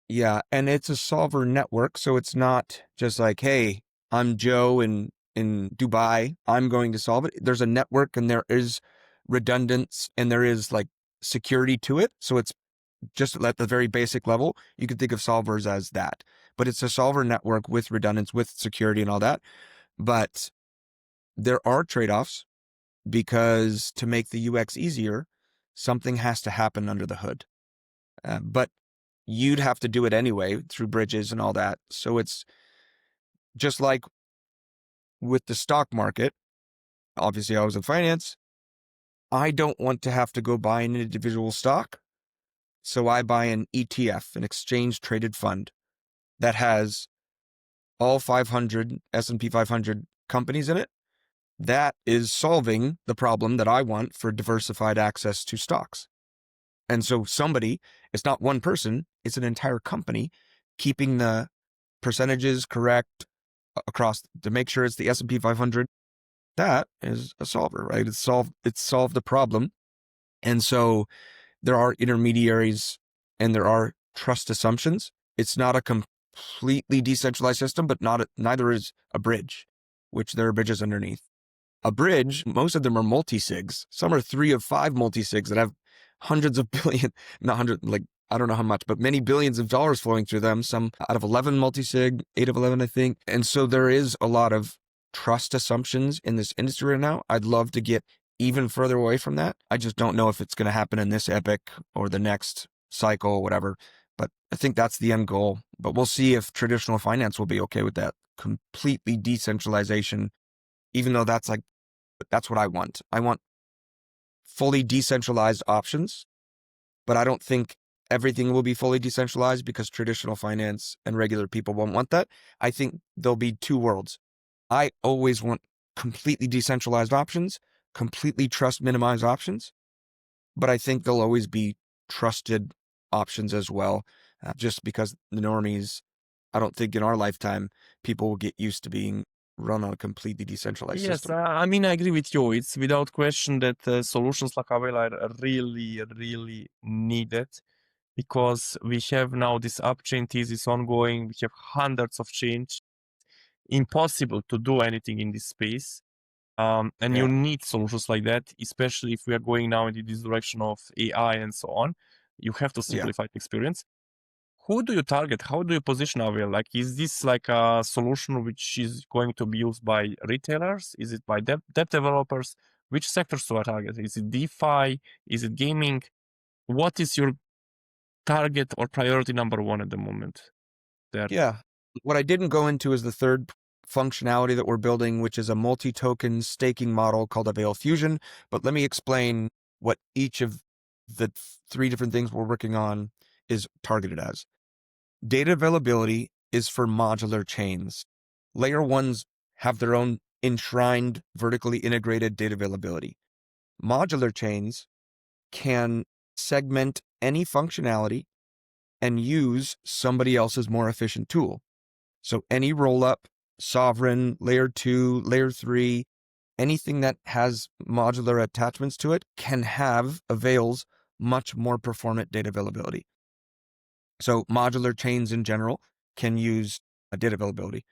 Yeah, and it's a solver network, so it's not just like, hey, I'm Joe in Dubai, I'm going to solve it. There's a network and there is redundance and there is like security to it. So it's just at the very basic level, you can think of solvers as that. But it's a solver network with redundance, with security and all that. But there are trade-offs, because to make the UX easier, something has to happen under the hood. But you'd have to do it anyway through bridges and all that. So it's just like with the stock market. Obviously, I was in finance. I don't want to have to go buy an individual stock. So I buy an ETF, an exchange traded fund, that has all 500 S&P 500 companies in it. That is solving the problem that I want for diversified access to stocks. And so it's not one person, it's an entire company keeping the percentages correct across to make sure it's the S&P 500. That is a solver, right? It's solved the problem. And so there are intermediaries and there are trust assumptions. It's not a completely decentralized system, but neither is a bridge, which there are bridges underneath. A bridge, most of them are multi-sigs. Some are 3 of 5 multi-sigs that have hundreds of billion, not hundred, like I don't know how much, but many billions of dollars flowing through them, some out of 11 multi-sig, 8 of 11, I think. And so there is a lot of trust assumptions in this industry right now. I'd love to get even further away from that. I just don't know if it's going to happen in this epic or the next cycle or whatever. But I think that's the end goal. But we'll see if traditional finance will be okay with that. Completely decentralization, even though that's what I want. I want fully decentralized options, but I don't think everything will be fully decentralized because traditional finance and regular people won't want that. I think there'll be two worlds. I always want completely decentralized options, completely trust minimized options, but I think there'll always be trusted options as well, just because the normies, I don't think in our lifetime, people will get used to being run on a completely decentralized Yes, system. I mean, I agree with you. It's without question that solutions like Avel are really, really needed because we have now this upchain thesis ongoing. We have hundreds of chains. Impossible to do anything in this space. And Yeah. you need solutions like that, especially if we are going now into this direction of AI and so on. You have to Yeah. simplify the experience. Who do you target? How do you position Avel? Like, is this like a solution which is going to be used by retailers? Is it by dev developers? Which sectors do I target? Is it DeFi? Is it gaming? What is your target or priority number one at the moment there? Yeah. What I didn't go into is the third functionality that we're building, which is a multi-token staking model called Avail Fusion. But let me explain what each of the three different things we're working on is targeted as. Data availability is for modular chains. Layer ones have their own enshrined, vertically integrated data availability. Modular chains can segment any functionality and use somebody else's more efficient tool. So any rollup, sovereign, layer 2, layer 3, anything that has modular attachments to it can have Avail's much more performant data availability. So modular chains in general can use a data availability.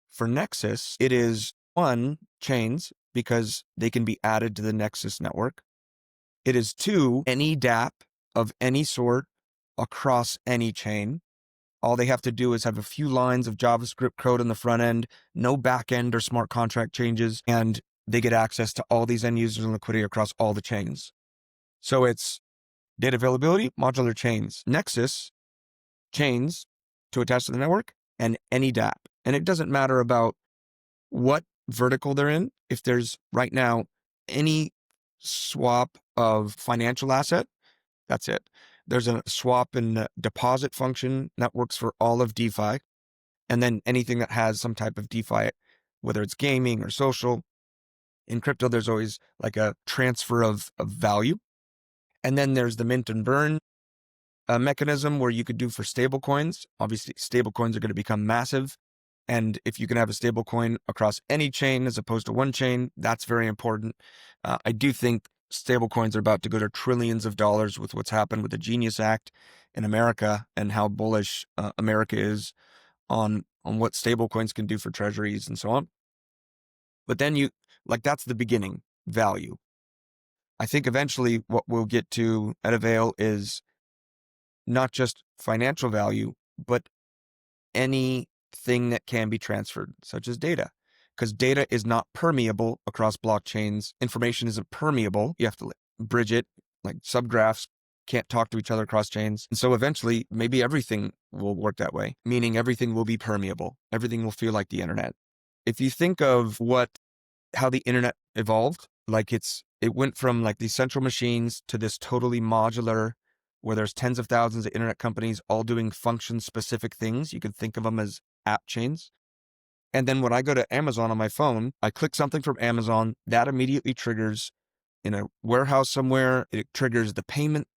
For Nexus, it is one, chains, because they can be added to the Nexus network. It is two, any dApp of any sort across any chain. All they have to do is have a few lines of JavaScript code on the front end, no back end or smart contract changes, and they get access to all these end users and liquidity across all the chains. So it's data availability, modular chains, Nexus, chains to attach to the network, and any dApp. And it doesn't matter about what vertical they're in. If there's right now any swap of financial asset, that's it. There's a swap and deposit function that works for all of DeFi. And then anything that has some type of DeFi, whether it's gaming or social. In crypto, there's always like a transfer of value. And then there's the mint and burn mechanism where you could do for stable coins. Obviously, stable coins are going to become massive. And if you can have a stable coin across any chain as opposed to one chain, that's very important. I do think stable coins are about to go to trillions of dollars with what's happened with the Genius Act in America and how bullish America is on what stable coins can do for treasuries and so on. But then that's the beginning value. I think eventually what we'll get to at Avail is not just financial value, but anything that can be transferred, such as data. Because data is not permeable across blockchains. Information isn't permeable. You have to bridge it, like subgraphs can't talk to each other across chains. And so eventually, maybe everything will work that way, meaning everything will be permeable. Everything will feel like the internet. If you think of how the internet evolved, it went from like these central machines to this totally modular, where there's tens of thousands of internet companies all doing function-specific things. You could think of them as app chains. And then when I go to Amazon on my phone, I click something from Amazon, that immediately triggers in a warehouse somewhere, it triggers the payment,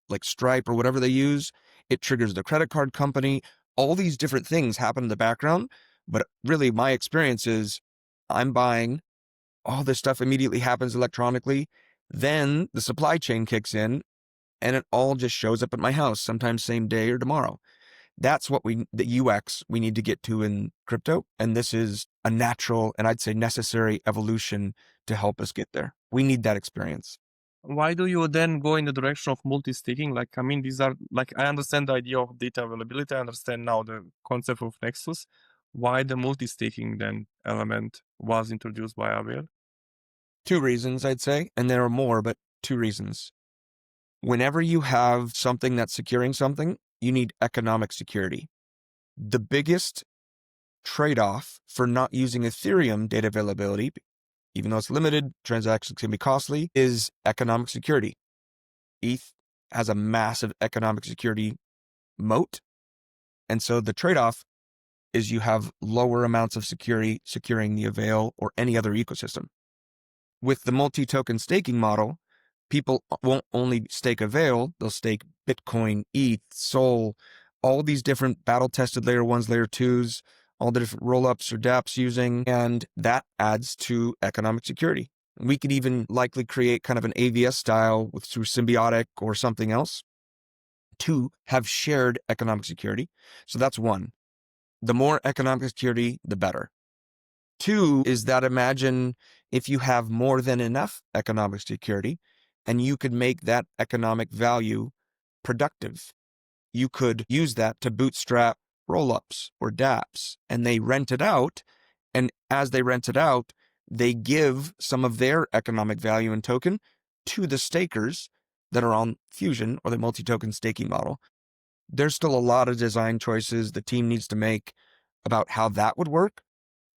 like Stripe or whatever they use. It triggers the credit card company. All these different things happen in the background. But really, my experience is I'm buying, all this stuff immediately happens electronically. Then the supply chain kicks in and it all just shows up at my house, sometimes same day or tomorrow. That's the UX we need to get to in crypto. And this is a natural and I'd say necessary evolution to help us get there. We need that experience. Why do you then go in the direction of multi-staking? Like, I mean, these are like, I understand the idea of data availability. I understand now the concept of Nexus. Why the multi-staking then element was introduced by Avail? Two reasons, I'd say, and there are more, but two reasons. Whenever you have something that's securing something, you need economic security. The biggest trade-off for not using Ethereum data availability, even though it's limited, transactions can be costly, is economic security. ETH has a massive economic security moat. And so the trade-off is you have lower amounts of security securing the Avail or any other ecosystem. With the multi-token staking model, people won't only stake Avail, they'll stake Bitcoin, ETH, Sol, all these different battle-tested layer 1s, layer 2s, all the different roll-ups or dApps using, and that adds to economic security. We could even likely create kind of an AVS style through Symbiotic or something else to have shared economic security. So that's one. The more economic security, the better. Two is that imagine if you have more than enough economic security and you could make that economic value productive. You could use that to bootstrap rollups or dApps, and they rent it out. And as they rent it out, they give some of their economic value and token to the stakers that are on Fusion or the multi-token staking model. There's still a lot of design choices the team needs to make about how that would work.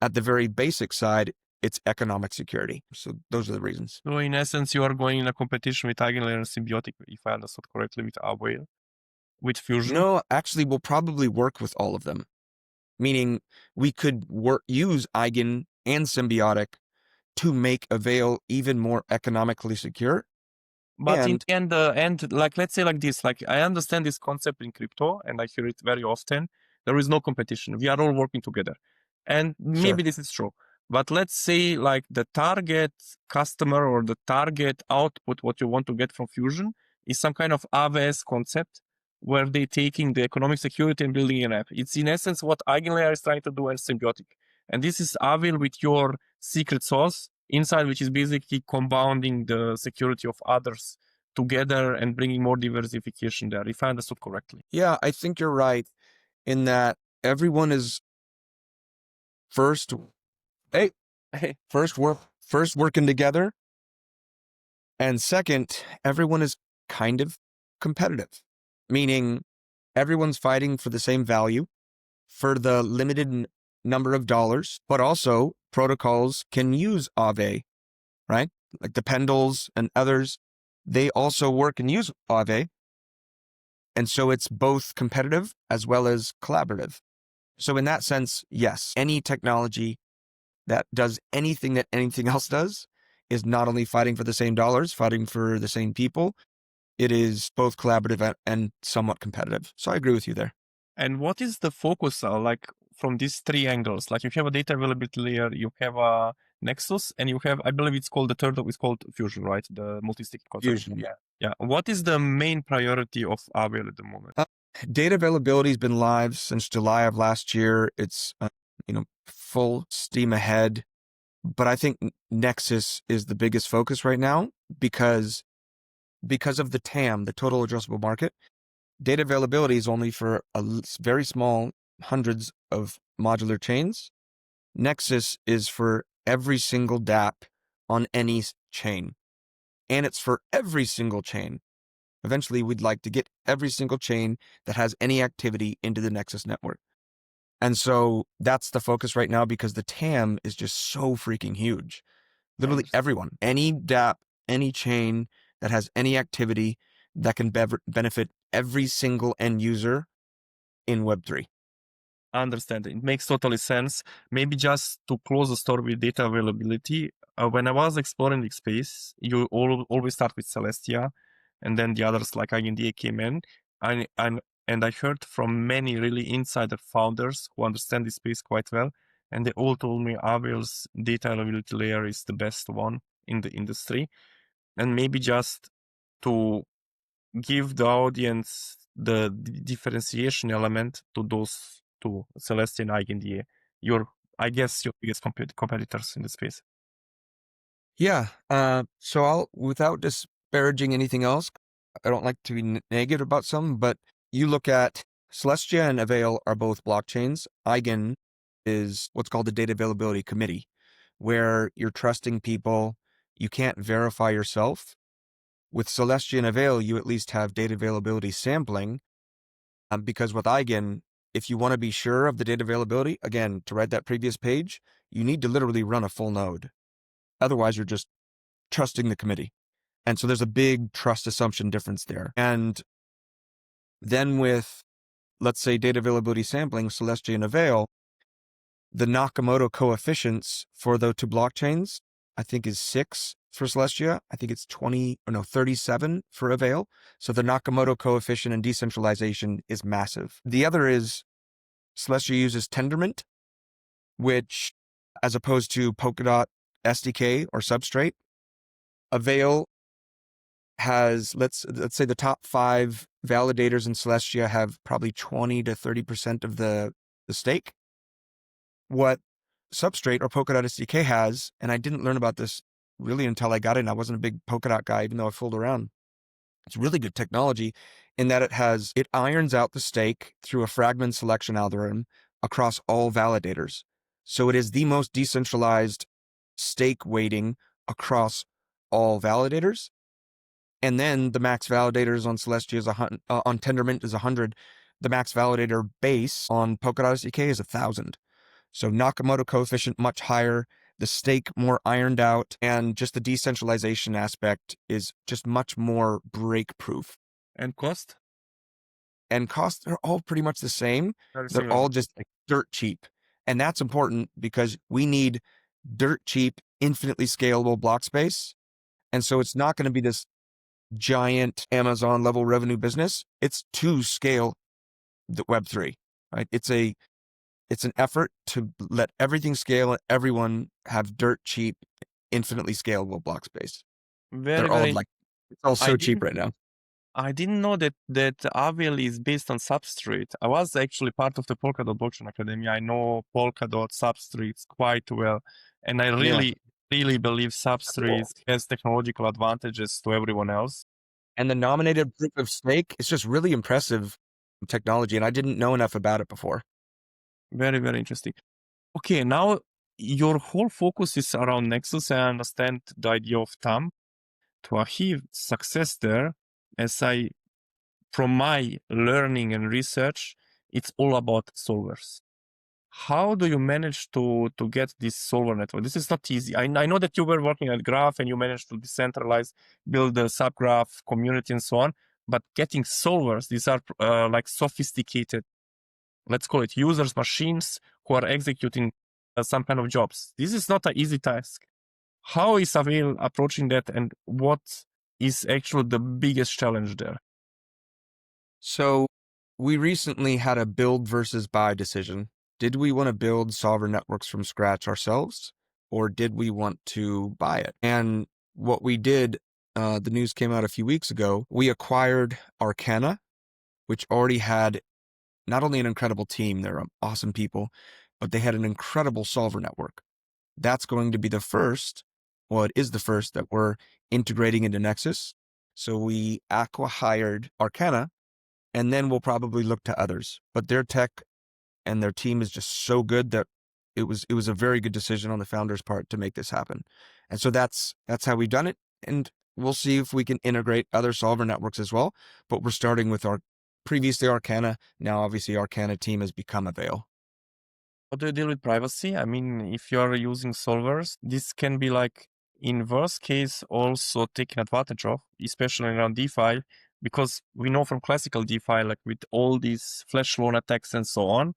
At the very basic side, it's economic security. So those are the reasons. So in essence, you are going in a competition with Eigenlayer and Symbiotic, if I understood correctly, with Avail, with Fusion. No, actually, we'll probably work with all of them. Meaning we could use Eigen and Symbiotic to make Avail even more economically secure. But in the end, like, let's say like this, like, I understand this concept in crypto and I hear it very often. There is no competition. We are all working together. And maybe this is true. But let's say like the target customer or the target output, what you want to get from Fusion is some kind of AWS concept where they're taking the economic security and building an app. It's in essence what Eigenlayer is trying to do and Symbiotic. And this is Avel with your secret sauce inside, which is basically compounding the security of others together and bringing more diversification there, if I understood correctly. Yeah, I think you're right in that everyone is first working together. And second, everyone is kind of competitive, meaning everyone's fighting for the same value for the limited number of dollars, but also protocols can use Aave, right? Like the Pendles and others, they also work and use Aave. And so it's both competitive as well as collaborative. So in that sense, yes, any technology that does anything that anything else does is not only fighting for the same dollars, fighting for the same people, it is both collaborative and somewhat competitive. So I agree with you there. And what is the focus like from these three angles? Like you have a data availability layer, you have a Nexus, and you have, I believe it's called the third, it's called Fusion, right? The multi-stick concept. Fusion, yeah. Yeah. What is the main priority of Avail at the moment? Data availability has been live since July of last year. It's full steam ahead. But I think Nexus is the biggest focus right now because of the TAM, the total addressable market. Data availability is only for a very small hundreds of modular chains. Nexus is for every single dApp on any chain. And it's for every single chain. Eventually, we'd like to get every single chain that has any activity into the Nexus network. And so that's the focus right now because the TAM is just so freaking huge. Literally everyone, any dApp, any chain that has any activity that can benefit every single end user in Web3. I understand. It makes totally sense. Maybe just to close the story with data availability, when I was exploring the space, you always start with Celestia, and then the others like INDA came in. And I heard from many really insider founders who understand the space quite well, and they all told me Avel's data availability layer is the best one in the industry. And maybe just to give the audience the differentiation element to those two, Celeste and IGNDA, I guess, your biggest competitors in the space. Yeah. So without just disparaging anything else. I don't like to be negative about some, but you look at Celestia and Avail are both blockchains. Eigen is what's called the Data Availability Committee, where you're trusting people. You can't verify yourself. With Celestia and Avail, you at least have data availability sampling, because with Eigen, if you want to be sure of the data availability, again, to write that previous page, you need to literally run a full node. Otherwise, you're just trusting the committee. And so there's a big trust assumption difference there. And then with, let's say, data availability sampling, Celestia and Avail, the Nakamoto coefficients for the two blockchains, I think is 6 for Celestia. I think it's 37 for Avail. So the Nakamoto coefficient in decentralization is massive. The other is Celestia uses Tendermint, which, as opposed to Polkadot SDK or substrate, Avail has, let's say the top 5 validators in Celestia have probably 20 to 30% of the stake. What Substrate or Polkadot SDK has, and I didn't learn about this really until I got in. I wasn't a big Polkadot guy, even though I fooled around. It's really good technology in that it irons out the stake through a fragment selection algorithm across all validators. So it is the most decentralized stake weighting across all validators. And then the max validators on Celestia is on Tendermint is 100. The max validator base on Polkadot SDK is 1,000. So Nakamoto coefficient much higher, the stake more ironed out, and just the decentralization aspect is just much more break-proof. And cost? And costs are all pretty much the same. Very They're similar. all just like dirt cheap. And that's important because we need dirt cheap, infinitely scalable block space. And so it's not going to be this giant Amazon level revenue business. It's to scale the Web3, right? It's an effort to let everything scale and everyone have dirt cheap, infinitely scalable block space. Very, They're all very. it's all I so cheap didn't. right now. I didn't know that Avel is based on Substrate. I was actually part of the Polkadot Blockchain Academy. I know Polkadot Substrates quite well, and I really believe Substrate has technological advantages to everyone else. And the nominated proof of stake is just really impressive technology, and I didn't know enough about it before. Very, very interesting. Okay, now your whole focus is around Nexus. I understand the idea of TAM. To achieve success there, from my learning and research, it's all about solvers. How do you manage to get this solver network? This is not easy. I know that you were working at Graph and you managed to decentralize, build a subgraph community and so on, but getting solvers, these are like sophisticated, let's call it users, machines who are executing some kind of jobs. This is not an easy task. How is Avail approaching that, and what is actually the biggest challenge there? So we recently had a build versus buy decision. Did we want to build solver networks from scratch ourselves, or did we want to buy it? And what we did, the news came out a few weeks ago, we acquired Arcana, which already had not only an incredible team, they're awesome people, but they had an incredible solver network. That's going to be the first, well, it is the first that we're integrating into Nexus. So we hired Arcana, and then we'll probably look to others. But their tech and their team is just so good that it was a very good decision on the founder's part to make this happen. And so that's how we've done it. And we'll see if we can integrate other solver networks as well. But we're starting with our previously Arcana. Now, obviously, Arcana team has become Avail. How do you deal with privacy? I mean, if you're using solvers, this can be like, in worst case, also taken advantage of, especially around DeFi, because we know from classical DeFi, like with all these flash loan attacks and so on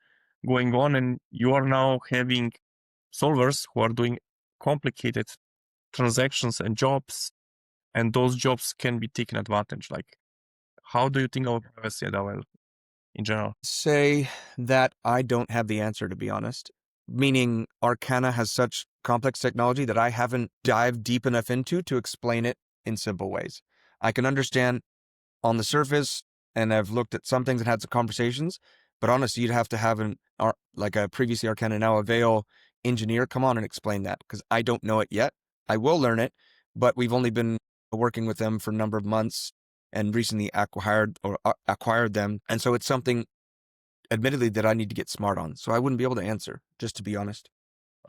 going on, and you are now having solvers who are doing complicated transactions and jobs, and those jobs can be taken advantage. Like, how do you think about privacy at Avel in general? Say that I don't have the answer, to be honest. Meaning Arcana has such complex technology that I haven't dived deep enough into to explain it in simple ways. I can understand on the surface, and I've looked at some things and had some conversations, but honestly, you'd have to have like a previously Arcana, now Avail engineer come on and explain that, because I don't know it yet. I will learn it, but we've only been working with them for a number of months and recently acquired them. And so it's something, admittedly, that I need to get smart on. So I wouldn't be able to answer, just to be honest.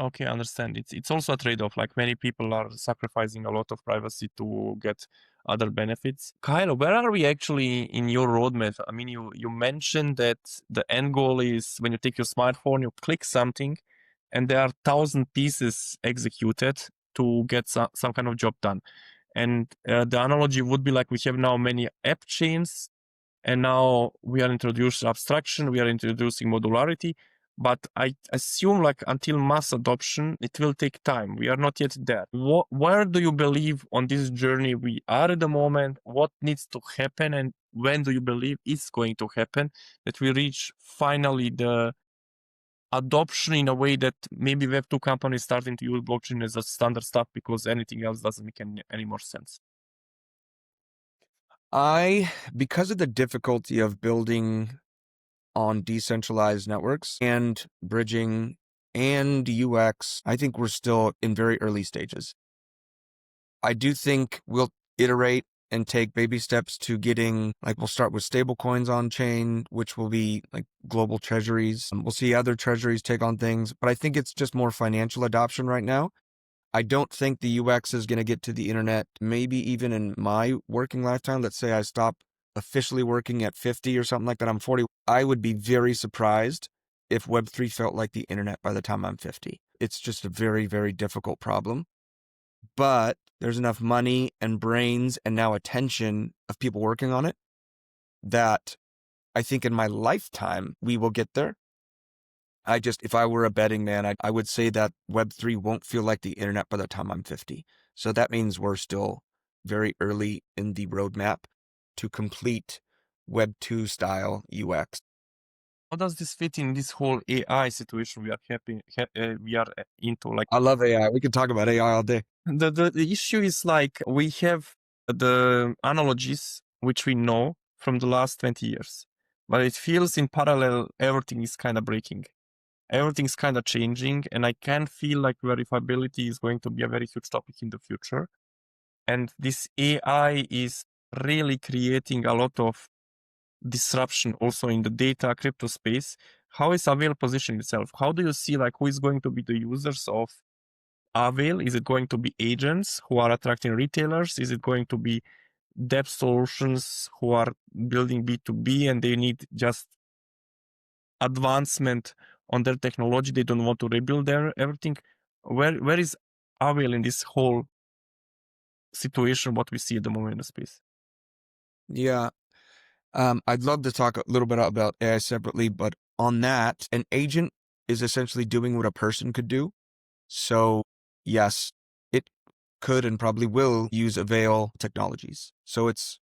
Okay, I understand. It's also a trade-off. Like many people are sacrificing a lot of privacy to get other benefits. Kyle, where are we actually in your roadmap? I mean, you mentioned that the end goal is when you take your smartphone, you click something, and there are 1,000 pieces executed to get some kind of job done. And the analogy would be like we have now many app chains, and now we are introducing abstraction, we are introducing modularity. But I assume like until mass adoption, it will take time. We are not yet there. Where do you believe on this journey we are at the moment? What needs to happen? And when do you believe it's going to happen that we reach finally the adoption in a way that maybe Web2 companies starting to use blockchain as a standard stuff because anything else doesn't make any more sense? Because of the difficulty of building on decentralized networks and bridging and UX, I think we're still in very early stages. I do think we'll iterate and take baby steps to getting, like, we'll start with stable coins on chain, which will be like global treasuries. We'll see other treasuries take on things, but I think it's just more financial adoption right now. I don't think the UX is going to get to the internet, maybe even in my working lifetime. Let's say I stop officially working at 50 or something like that. I'm 40. I would be very surprised if Web3 felt like the internet by the time I'm 50. It's just a very, very difficult problem. But there's enough money and brains and now attention of people working on it that I think in my lifetime, we will get there. If I were a betting man, I would say that Web3 won't feel like the internet by the time I'm 50. So that means we're still very early in the roadmap to complete Web2 style UX. How does this fit in this whole AI situation we are into? Like I love AI. We can talk about AI all day. the issue is like we have the analogies which we know from the last 20 years, but it feels in parallel everything is kind of breaking. Everything's kind of changing, and I can feel like verifiability is going to be a very huge topic in the future. And this AI is really creating a lot of disruption also in the data crypto space. How is Avail positioning itself? How do you see like who is going to be the users of Avail? Is it going to be agents who are attracting retailers? Is it going to be debt solutions who are building B2B and they need just advancement on their technology? They don't want to rebuild their everything. Where is Avail in this whole situation, what we see at the moment in the space? Yeah. I'd love to talk a little bit about AI separately, but on that, an agent is essentially doing what a person could do. So yes, it could and probably will use Avail technologies. So it's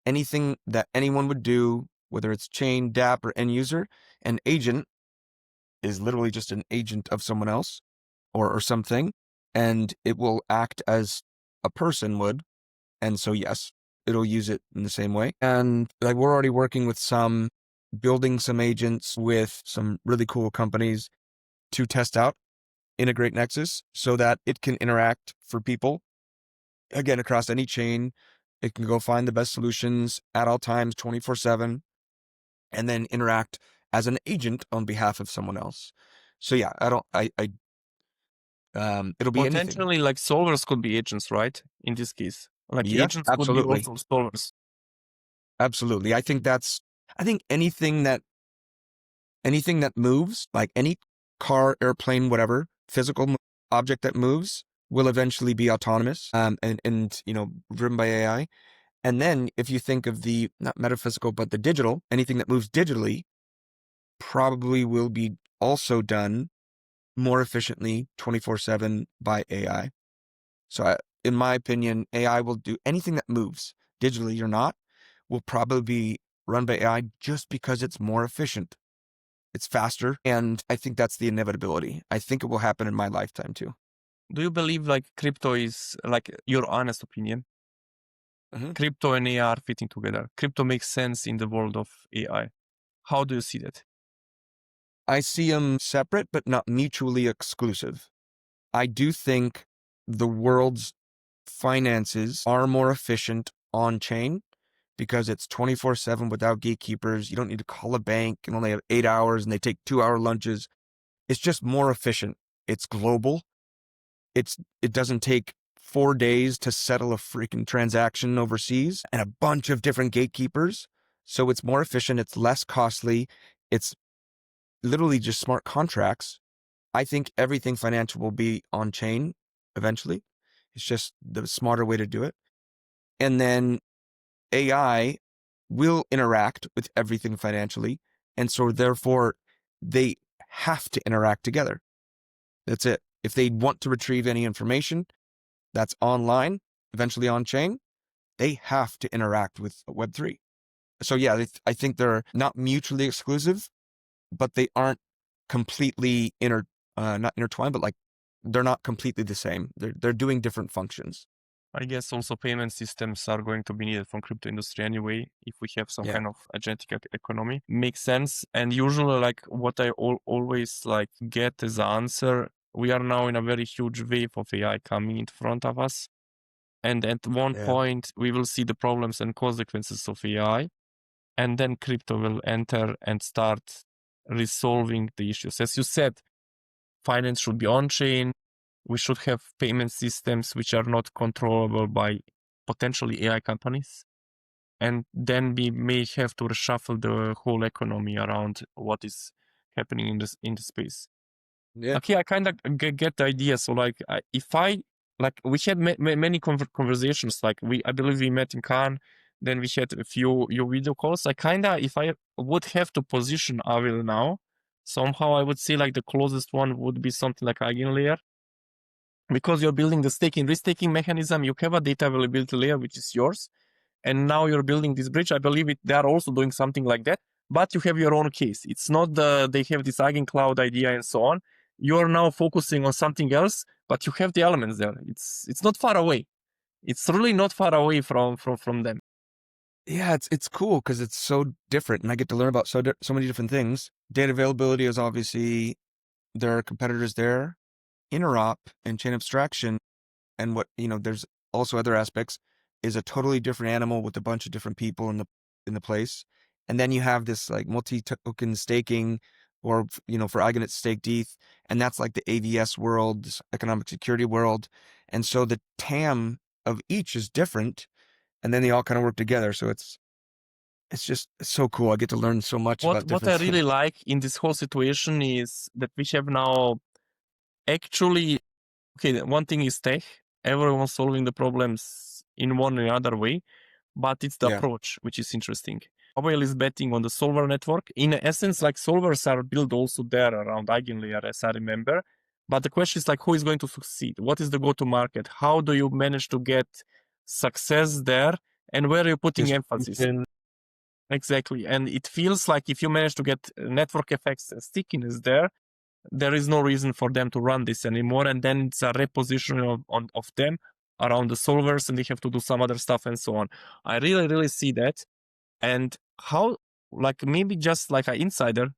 anything that anyone would do, whether it's chain, dApp, or end user. An agent is literally just an agent of someone else or something, and it will act as a person would. And so, yes, it'll use it in the same way. And like we're already working with building some agents with some really cool companies to test out, integrate Nexus so that it can interact for people, again, across any chain. It can go find the best solutions at all times, 24/7, and then interact as an agent on behalf of someone else. So yeah, it'll be anything. Potentially, like solvers could be agents, right? In this case, like Yeah, agents could be absolutely. also solvers. Absolutely. I think anything that moves, like any car, airplane, whatever, physical object that moves will eventually be autonomous, and driven by AI. And then if you think of the, not metaphysical, but the digital, anything that moves digitally probably will be also done more efficiently 24/7 by AI. So in my opinion, AI will do anything that moves digitally or not, will probably be run by AI just because it's more efficient. It's faster. And I think that's the inevitability. I think it will happen in my lifetime too. Do you believe like crypto is like your honest opinion? Mhm. Crypto and AI are fitting together. Crypto makes sense in the world of AI. How do you see that? I see them separate, but not mutually exclusive. I do think the world's finances are more efficient on chain because it's 24/7 without gatekeepers. You don't need to call a bank and only have 8 hours and they take 2-hour lunches. It's just more efficient. It's global. It doesn't take 4 days to settle a freaking transaction overseas and a bunch of different gatekeepers. So it's more efficient. It's less costly. It's literally just smart contracts. I think everything financial will be on chain eventually. It's just the smarter way to do it. And then AI will interact with everything financially. And so therefore they have to interact together. That's it. If they want to retrieve any information that's online, eventually on chain, they have to interact with Web3. So yeah, I think they're not mutually exclusive, but they aren't completely not intertwined, but like they're not completely the same. They're doing different functions. I guess also payment systems are going to be needed from crypto industry anyway. If we have some kind of agentic economy, makes sense. And usually, like what I always like get as the answer, we are now in a very huge wave of AI coming in front of us, and at one point we will see the problems and consequences of AI, and then crypto will enter and start resolving the issues. As you said, finance should be on chain. We should have payment systems which are not controllable by potentially AI companies. And then we may have to reshuffle the whole economy around what is happening in the space. Yeah. Okay, I kind of get the idea. So like, if I, like we had many conversations, like I believe we met in Cannes, then we had a few video calls. I kind of, if I would have to position Avel now, somehow I would say like the closest one would be something like Eigenlayer. Because you're building the staking risk-taking mechanism, you have a data availability layer, which is yours. And now you're building this bridge. I believe they are also doing something like that, but you have your own case. It's not they have this Eigencloud idea and so on. You're now focusing on something else, but you have the elements there. It's not far away. It's really not far away from them. Yeah, it's cool because it's so different and I get to learn about so many different things. Data availability is obviously, there are competitors there. Interop and chain abstraction and what, there's also other aspects, is a totally different animal with a bunch of different people in the place. And then you have this like multi-token staking or, for Eigenet staked ETH, and that's like the AVS world, this economic security world. And so the TAM of each is different, and then they all kind of work together. So it's so cool. I get to learn so much about different What I things. really like in this whole situation is that we have now actually, okay, one thing is tech. Everyone's solving the problems in one or other way, but it's the approach which is interesting. Avail is betting on the solver network. In essence, like solvers are built also there around Eigenlayer, as I remember. But the question is like, who is going to succeed? What is the go-to-market? How do you manage to get success there? And where are you putting emphasis? Exactly. And it feels like if you manage to get network effects and stickiness there is no reason for them to run this anymore. And then it's a repositioning of them around the solvers, and they have to do some other stuff and so on. I really, really see that. And how, like maybe just like an insider,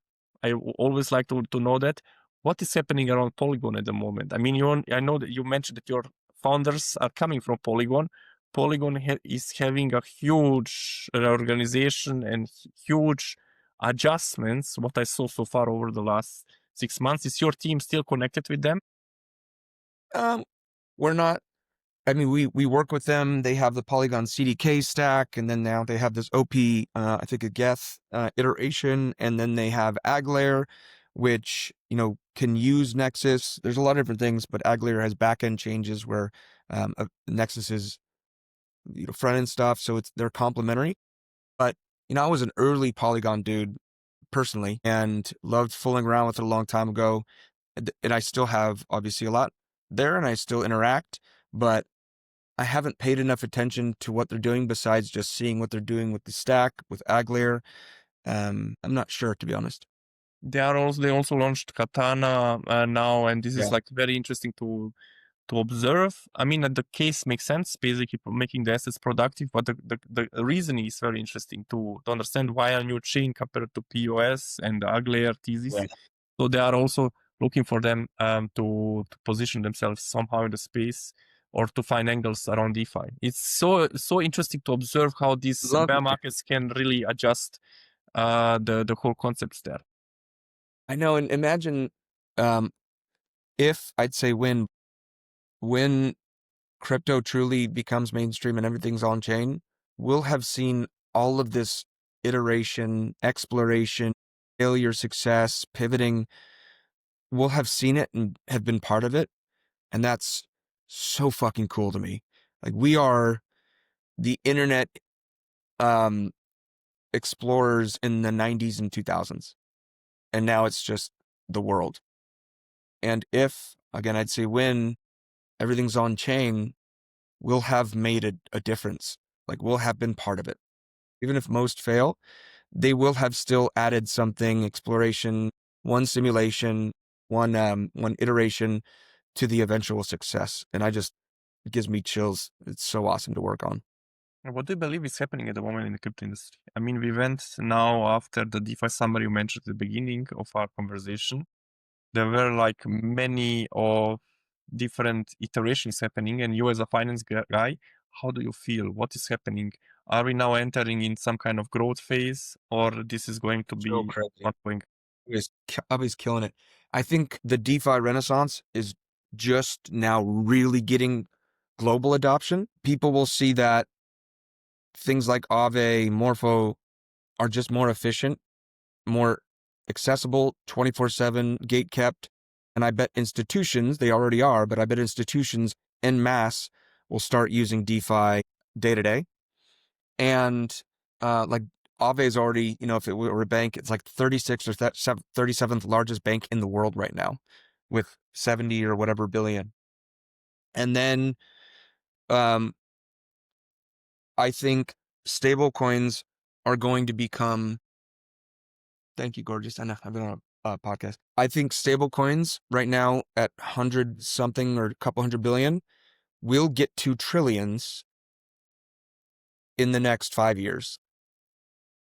I always like to know that what is happening around Polygon at the moment. I mean, I know that you mentioned that your founders are coming from Polygon. Polygon is having a huge reorganization and huge adjustments. What I saw so far over the last 6 months. Is your team still connected with them? We're not. I mean, we work with them. They have the Polygon CDK stack, and then now they have this OP, I think a Geth iteration, and then they have Aglayer, which can use Nexus. There's a lot of different things, but Aglayer has backend changes where Nexus is front end stuff, so they're complementary. But I was an early Polygon dude personally, and loved fooling around with it a long time ago, and I still have obviously a lot there, and I still interact, but I haven't paid enough attention to what they're doing besides just seeing what they're doing with the stack, with Aglayer. I'm not sure, to be honest. They also launched Katana now, and this is like very interesting to observe. I mean, the case makes sense, basically making the assets productive, but the reason is very interesting to understand why a new chain compared to POS and the Aglayer thesis. Yeah. So they are also looking for them to position themselves somehow in the space or to find angles around DeFi. It's so interesting to observe how these bear markets can really adjust the whole concepts there. I know, and imagine if I'd say when crypto truly becomes mainstream and everything's on chain, we'll have seen all of this iteration, exploration, failure, success, pivoting. We'll have seen it and have been part of it. And that's so fucking cool to me. Like, we are the internet explorers in the 90s and 2000s. And now it's just the world. And if, again, I'd say when everything's on chain, we'll have made a difference. Like, we'll have been part of it. Even if most fail, they will have still added something, exploration, one simulation, one iteration to the eventual success. And it gives me chills. It's so awesome to work on. What do you believe is happening at the moment in the crypto industry? I mean, we went now after the DeFi summary you mentioned at the beginning of our conversation. There were like many of different iterations happening, and you as a finance guy, how do you feel? What is happening? Are we now entering in some kind of growth phase, or this is going to be ongoing? Avi's killing it. I think the DeFi renaissance is just now really getting global adoption. People will see that things like Aave, Morpho are just more efficient, more accessible, 24/7, gate kept. And I bet institutions, they already are, but I bet institutions en masse will start using DeFi day to day. And like Aave is already, if it were a bank, it's like 36th or 37th largest bank in the world right now with 70 or whatever billion. And then I think stable coins are going to become, thank you, gorgeous. I know I've been on a podcast. I think stable coins right now at 100 something or a couple hundred billion will get to trillions in the next 5 years.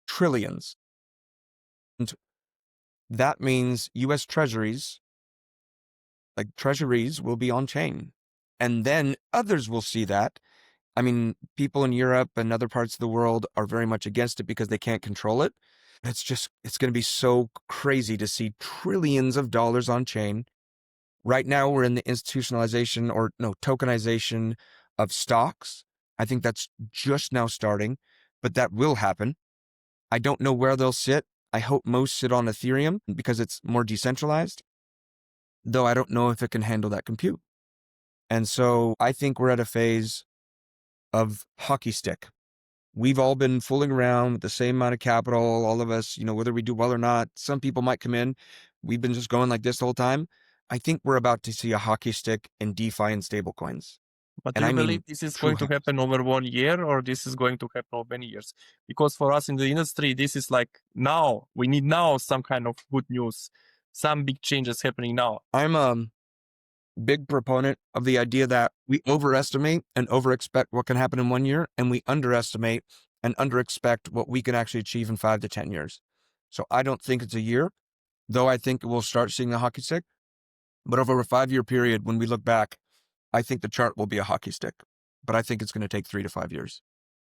Trillions. And that means US treasuries, like treasuries, will be on chain. And then others will see that. I mean, people in Europe and other parts of the world are very much against it because they can't control it. It's going to be so crazy to see trillions of dollars on chain. Right now, we're in the institutionalization tokenization of stocks. I think that's just now starting, but that will happen. I don't know where they'll sit. I hope most sit on Ethereum because it's more decentralized, though I don't know if it can handle that compute. And so I think we're at a phase of hockey stick. We've all been fooling around with the same amount of capital, all of us, whether we do well or not. Some people might come in. We've been just going like this the whole time. I think we're about to see a hockey stick in DeFi and stablecoins. But do you believe this is going to happen over 1 year, or this is going to happen over many years? Because for us in the industry, this is like now. We need now some kind of good news, some big changes happening now. I'm a big proponent of the idea that we overestimate and overexpect what can happen in 1 year, and we underestimate and underexpect what we can actually achieve in 5 to 10 years. So I don't think it's a year, though I think we'll start seeing the hockey stick. But over a 5-year period, when we look back, I think the chart will be a hockey stick. But I think it's going to take 3 to 5 years.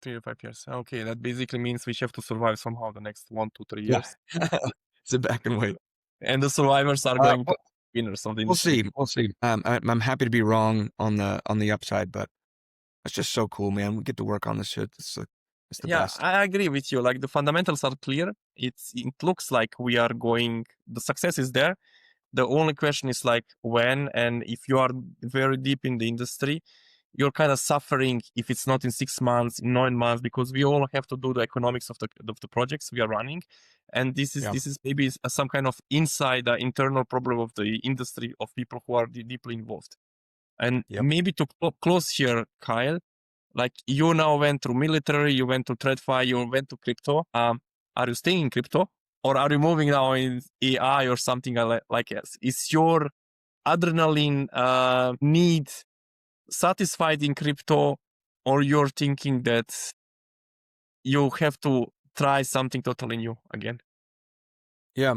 3 to 5 years. Okay, that basically means we have to survive somehow the next 1 to 3 years. Yeah. Sit back and wait. And the survivors are going to be winners of the industry. We'll see. I'm happy to be wrong on the upside, but it's just so cool, man. We get to work on this shit. It's the best. I agree with you. Like, the fundamentals are clear. It looks like we are going. The success is there. The only question is like when, and if you are very deep in the industry, you're kind of suffering if it's not in 6 months, in 9 months, because we all have to do the economics of the projects we are running. And this is maybe some kind of internal problem of the industry, of people who are deeply involved. And maybe to close here, Kyle, like, you now went through military, you went to TradFi, you went to crypto. Are you staying in crypto, or are you moving now in AI or something like this? Is your adrenaline need satisfied in crypto, or you're thinking that you have to try something totally new again? Yeah.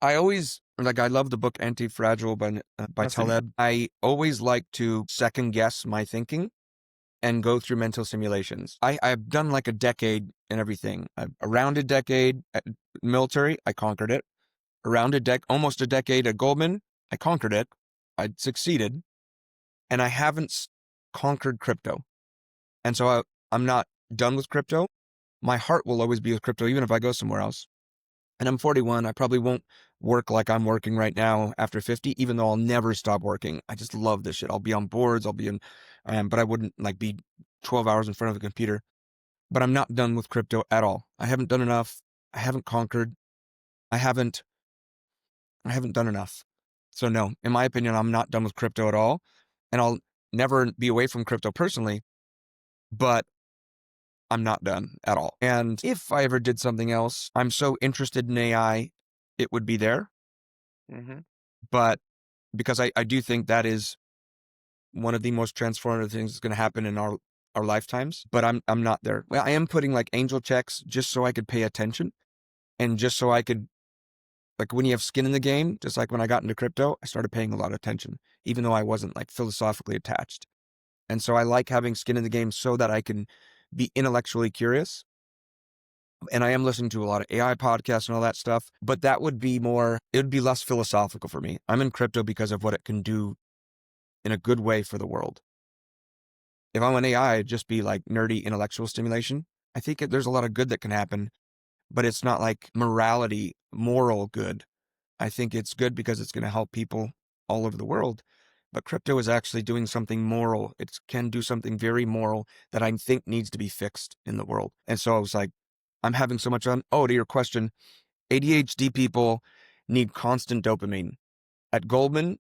I always Like, I love the book Anti-Fragile by Taleb. I always like to second guess my thinking and go through mental simulations. I've done like a decade and everything. Around a decade at military, I conquered it. Around almost a decade at Goldman, I conquered it. I succeeded, and I haven't conquered crypto. And so I'm not done with crypto. My heart will always be with crypto, even if I go somewhere else. And I'm 41. I probably won't work like I'm working right now after 50, even though I'll never stop working. I just love this shit. I'll be on boards. I'll be in, but I wouldn't like be 12 hours in front of a computer. But I'm not done with crypto at all. I haven't done enough. I haven't conquered. I haven't done enough. So no, in my opinion, I'm not done with crypto at all. And I'll never be away from crypto personally, but I'm not done at all. And if I ever did something else, I'm so interested in AI, it would be there. Mm-hmm. But because I do think that is one of the most transformative things that's going to happen in our lifetimes, but I'm not there. Well, I am putting like angel checks just so I could pay attention and just so I could, like, when you have skin in the game, just like when I got into crypto, I started paying a lot of attention, even though I wasn't like philosophically attached. And so I like having skin in the game so that I can be intellectually curious. And I am listening to a lot of AI podcasts and all that stuff, but that would be more, it would be less philosophical for me. I'm in crypto because of what it can do in a good way for the world. If I'm an AI, it'd just be like nerdy intellectual stimulation. I think there's a lot of good that can happen, but it's not like morality, moral good. I think it's good because it's going to help people all over the world. But crypto is actually doing something moral. It can do something very moral that I think needs to be fixed in the world. And so I was like, I'm having so much fun. Oh, to your question, ADHD people need constant dopamine. At Goldman,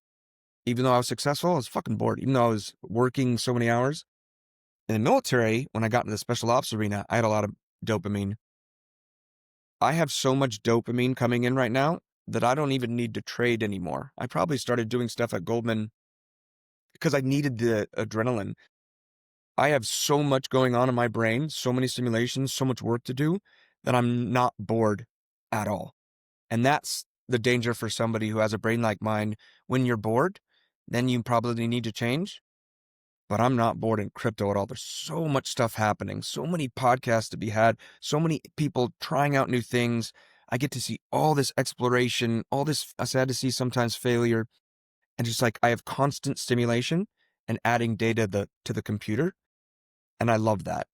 even though I was successful, I was fucking bored. Even though I was working so many hours. In the military, when I got into the special ops arena, I had a lot of dopamine. I have so much dopamine coming in right now that I don't even need to trade anymore. I probably started doing stuff at Goldman because I needed the adrenaline. I have so much going on in my brain, so many simulations, so much work to do that I'm not bored at all. And that's the danger for somebody who has a brain like mine. When you're bored, then you probably need to change. But I'm not bored in crypto at all. There's so much stuff happening, so many podcasts to be had, so many people trying out new things. I get to see all this exploration, all this, I sad to see sometimes failure. And just like I have constant stimulation and adding data to the computer. And I love that.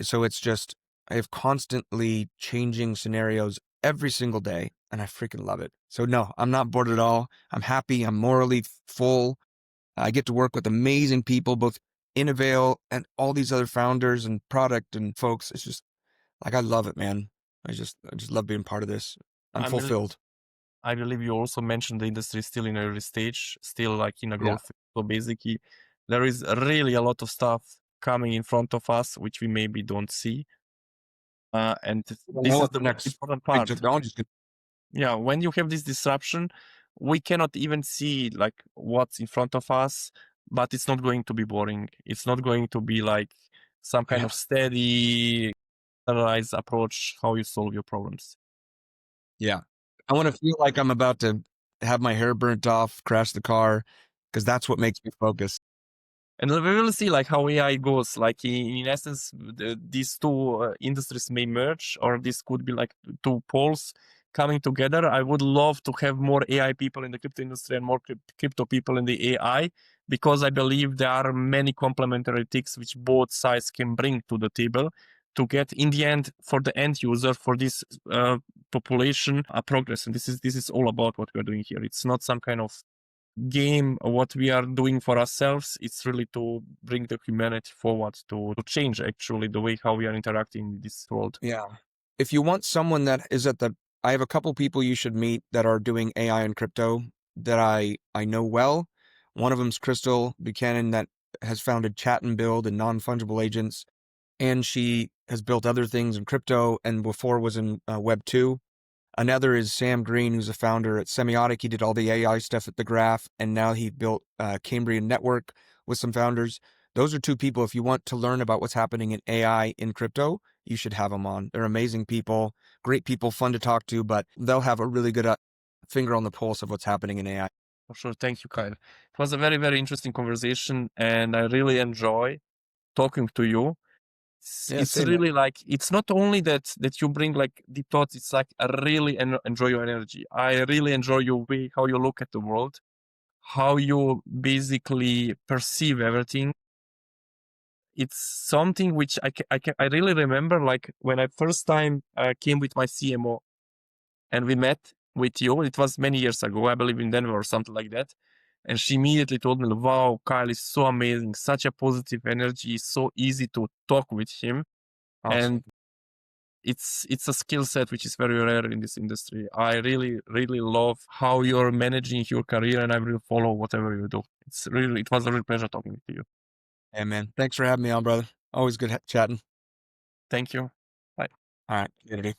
So it's just, I have constantly changing scenarios every single day. And I freaking love it. So no, I'm not bored at all. I'm happy. I'm morally full. I get to work with amazing people, both in Avail and all these other founders and product and folks. It's just like, I love it, man. I just love being part of this. I'm fulfilled. I believe you also mentioned the industry is still in early stage, still like in a growth. Yeah. So basically, there is really a lot of stuff coming in front of us, which we maybe don't see. And this is the next important big part. technologies. Yeah, when you have this disruption, we cannot even see like what's in front of us, but it's not going to be boring. It's not going to be like some kind of steady, standardized approach how you solve your problems. Yeah. I want to feel like I'm about to have my hair burnt off, crash the car, because that's what makes me focus. And we will see like how AI goes. Like in essence, these two industries may merge, or this could be like two poles coming together. I would love to have more AI people in the crypto industry and more crypto people in the AI, because I believe there are many complementary things which both sides can bring to the table to get, in the end, for the end user, for this population, a progress. And this is all about what we're doing here. It's not some kind of game what we are doing for ourselves. It's really to bring the humanity forward, to change actually the way how we are interacting in this world. Yeah. If you want someone that is I have a couple people you should meet that are doing AI and crypto that I know well. One of them's Crystal Buchanan that has founded Chat and Build and non-fungible agents. And she has built other things in crypto and before was in Web 2. Another is Sam Green, who's a founder at Semiotic. He did all the AI stuff at the Graph, and now he built Cambrian Network with some founders. Those are two people. If you want to learn about what's happening in AI in crypto, you should have them on. They're amazing people, great people, fun to talk to, but they'll have a really good finger on the pulse of what's happening in AI. For sure. Thank you, Kyle. It was a very, very interesting conversation, and I really enjoy talking to you. It's Same, really like, it's not only that you bring like deep thoughts, it's like I really enjoy your energy. I really enjoy your way, how you look at the world, how you basically perceive everything. It's something which I really remember, like when I first time came with my CMO and we met with you. It was many years ago, I believe in Denver or something like that. And she immediately told me, wow, Kyle is so amazing, such a positive energy, so easy to talk with him. Awesome. And it's a skill set which is very rare in this industry. I really, really love how you're managing your career, and I will follow whatever you do. It was a real pleasure talking to you. Hey, man. Thanks for having me on, brother. Always good chatting. Thank you. Bye. All right. Later, dude.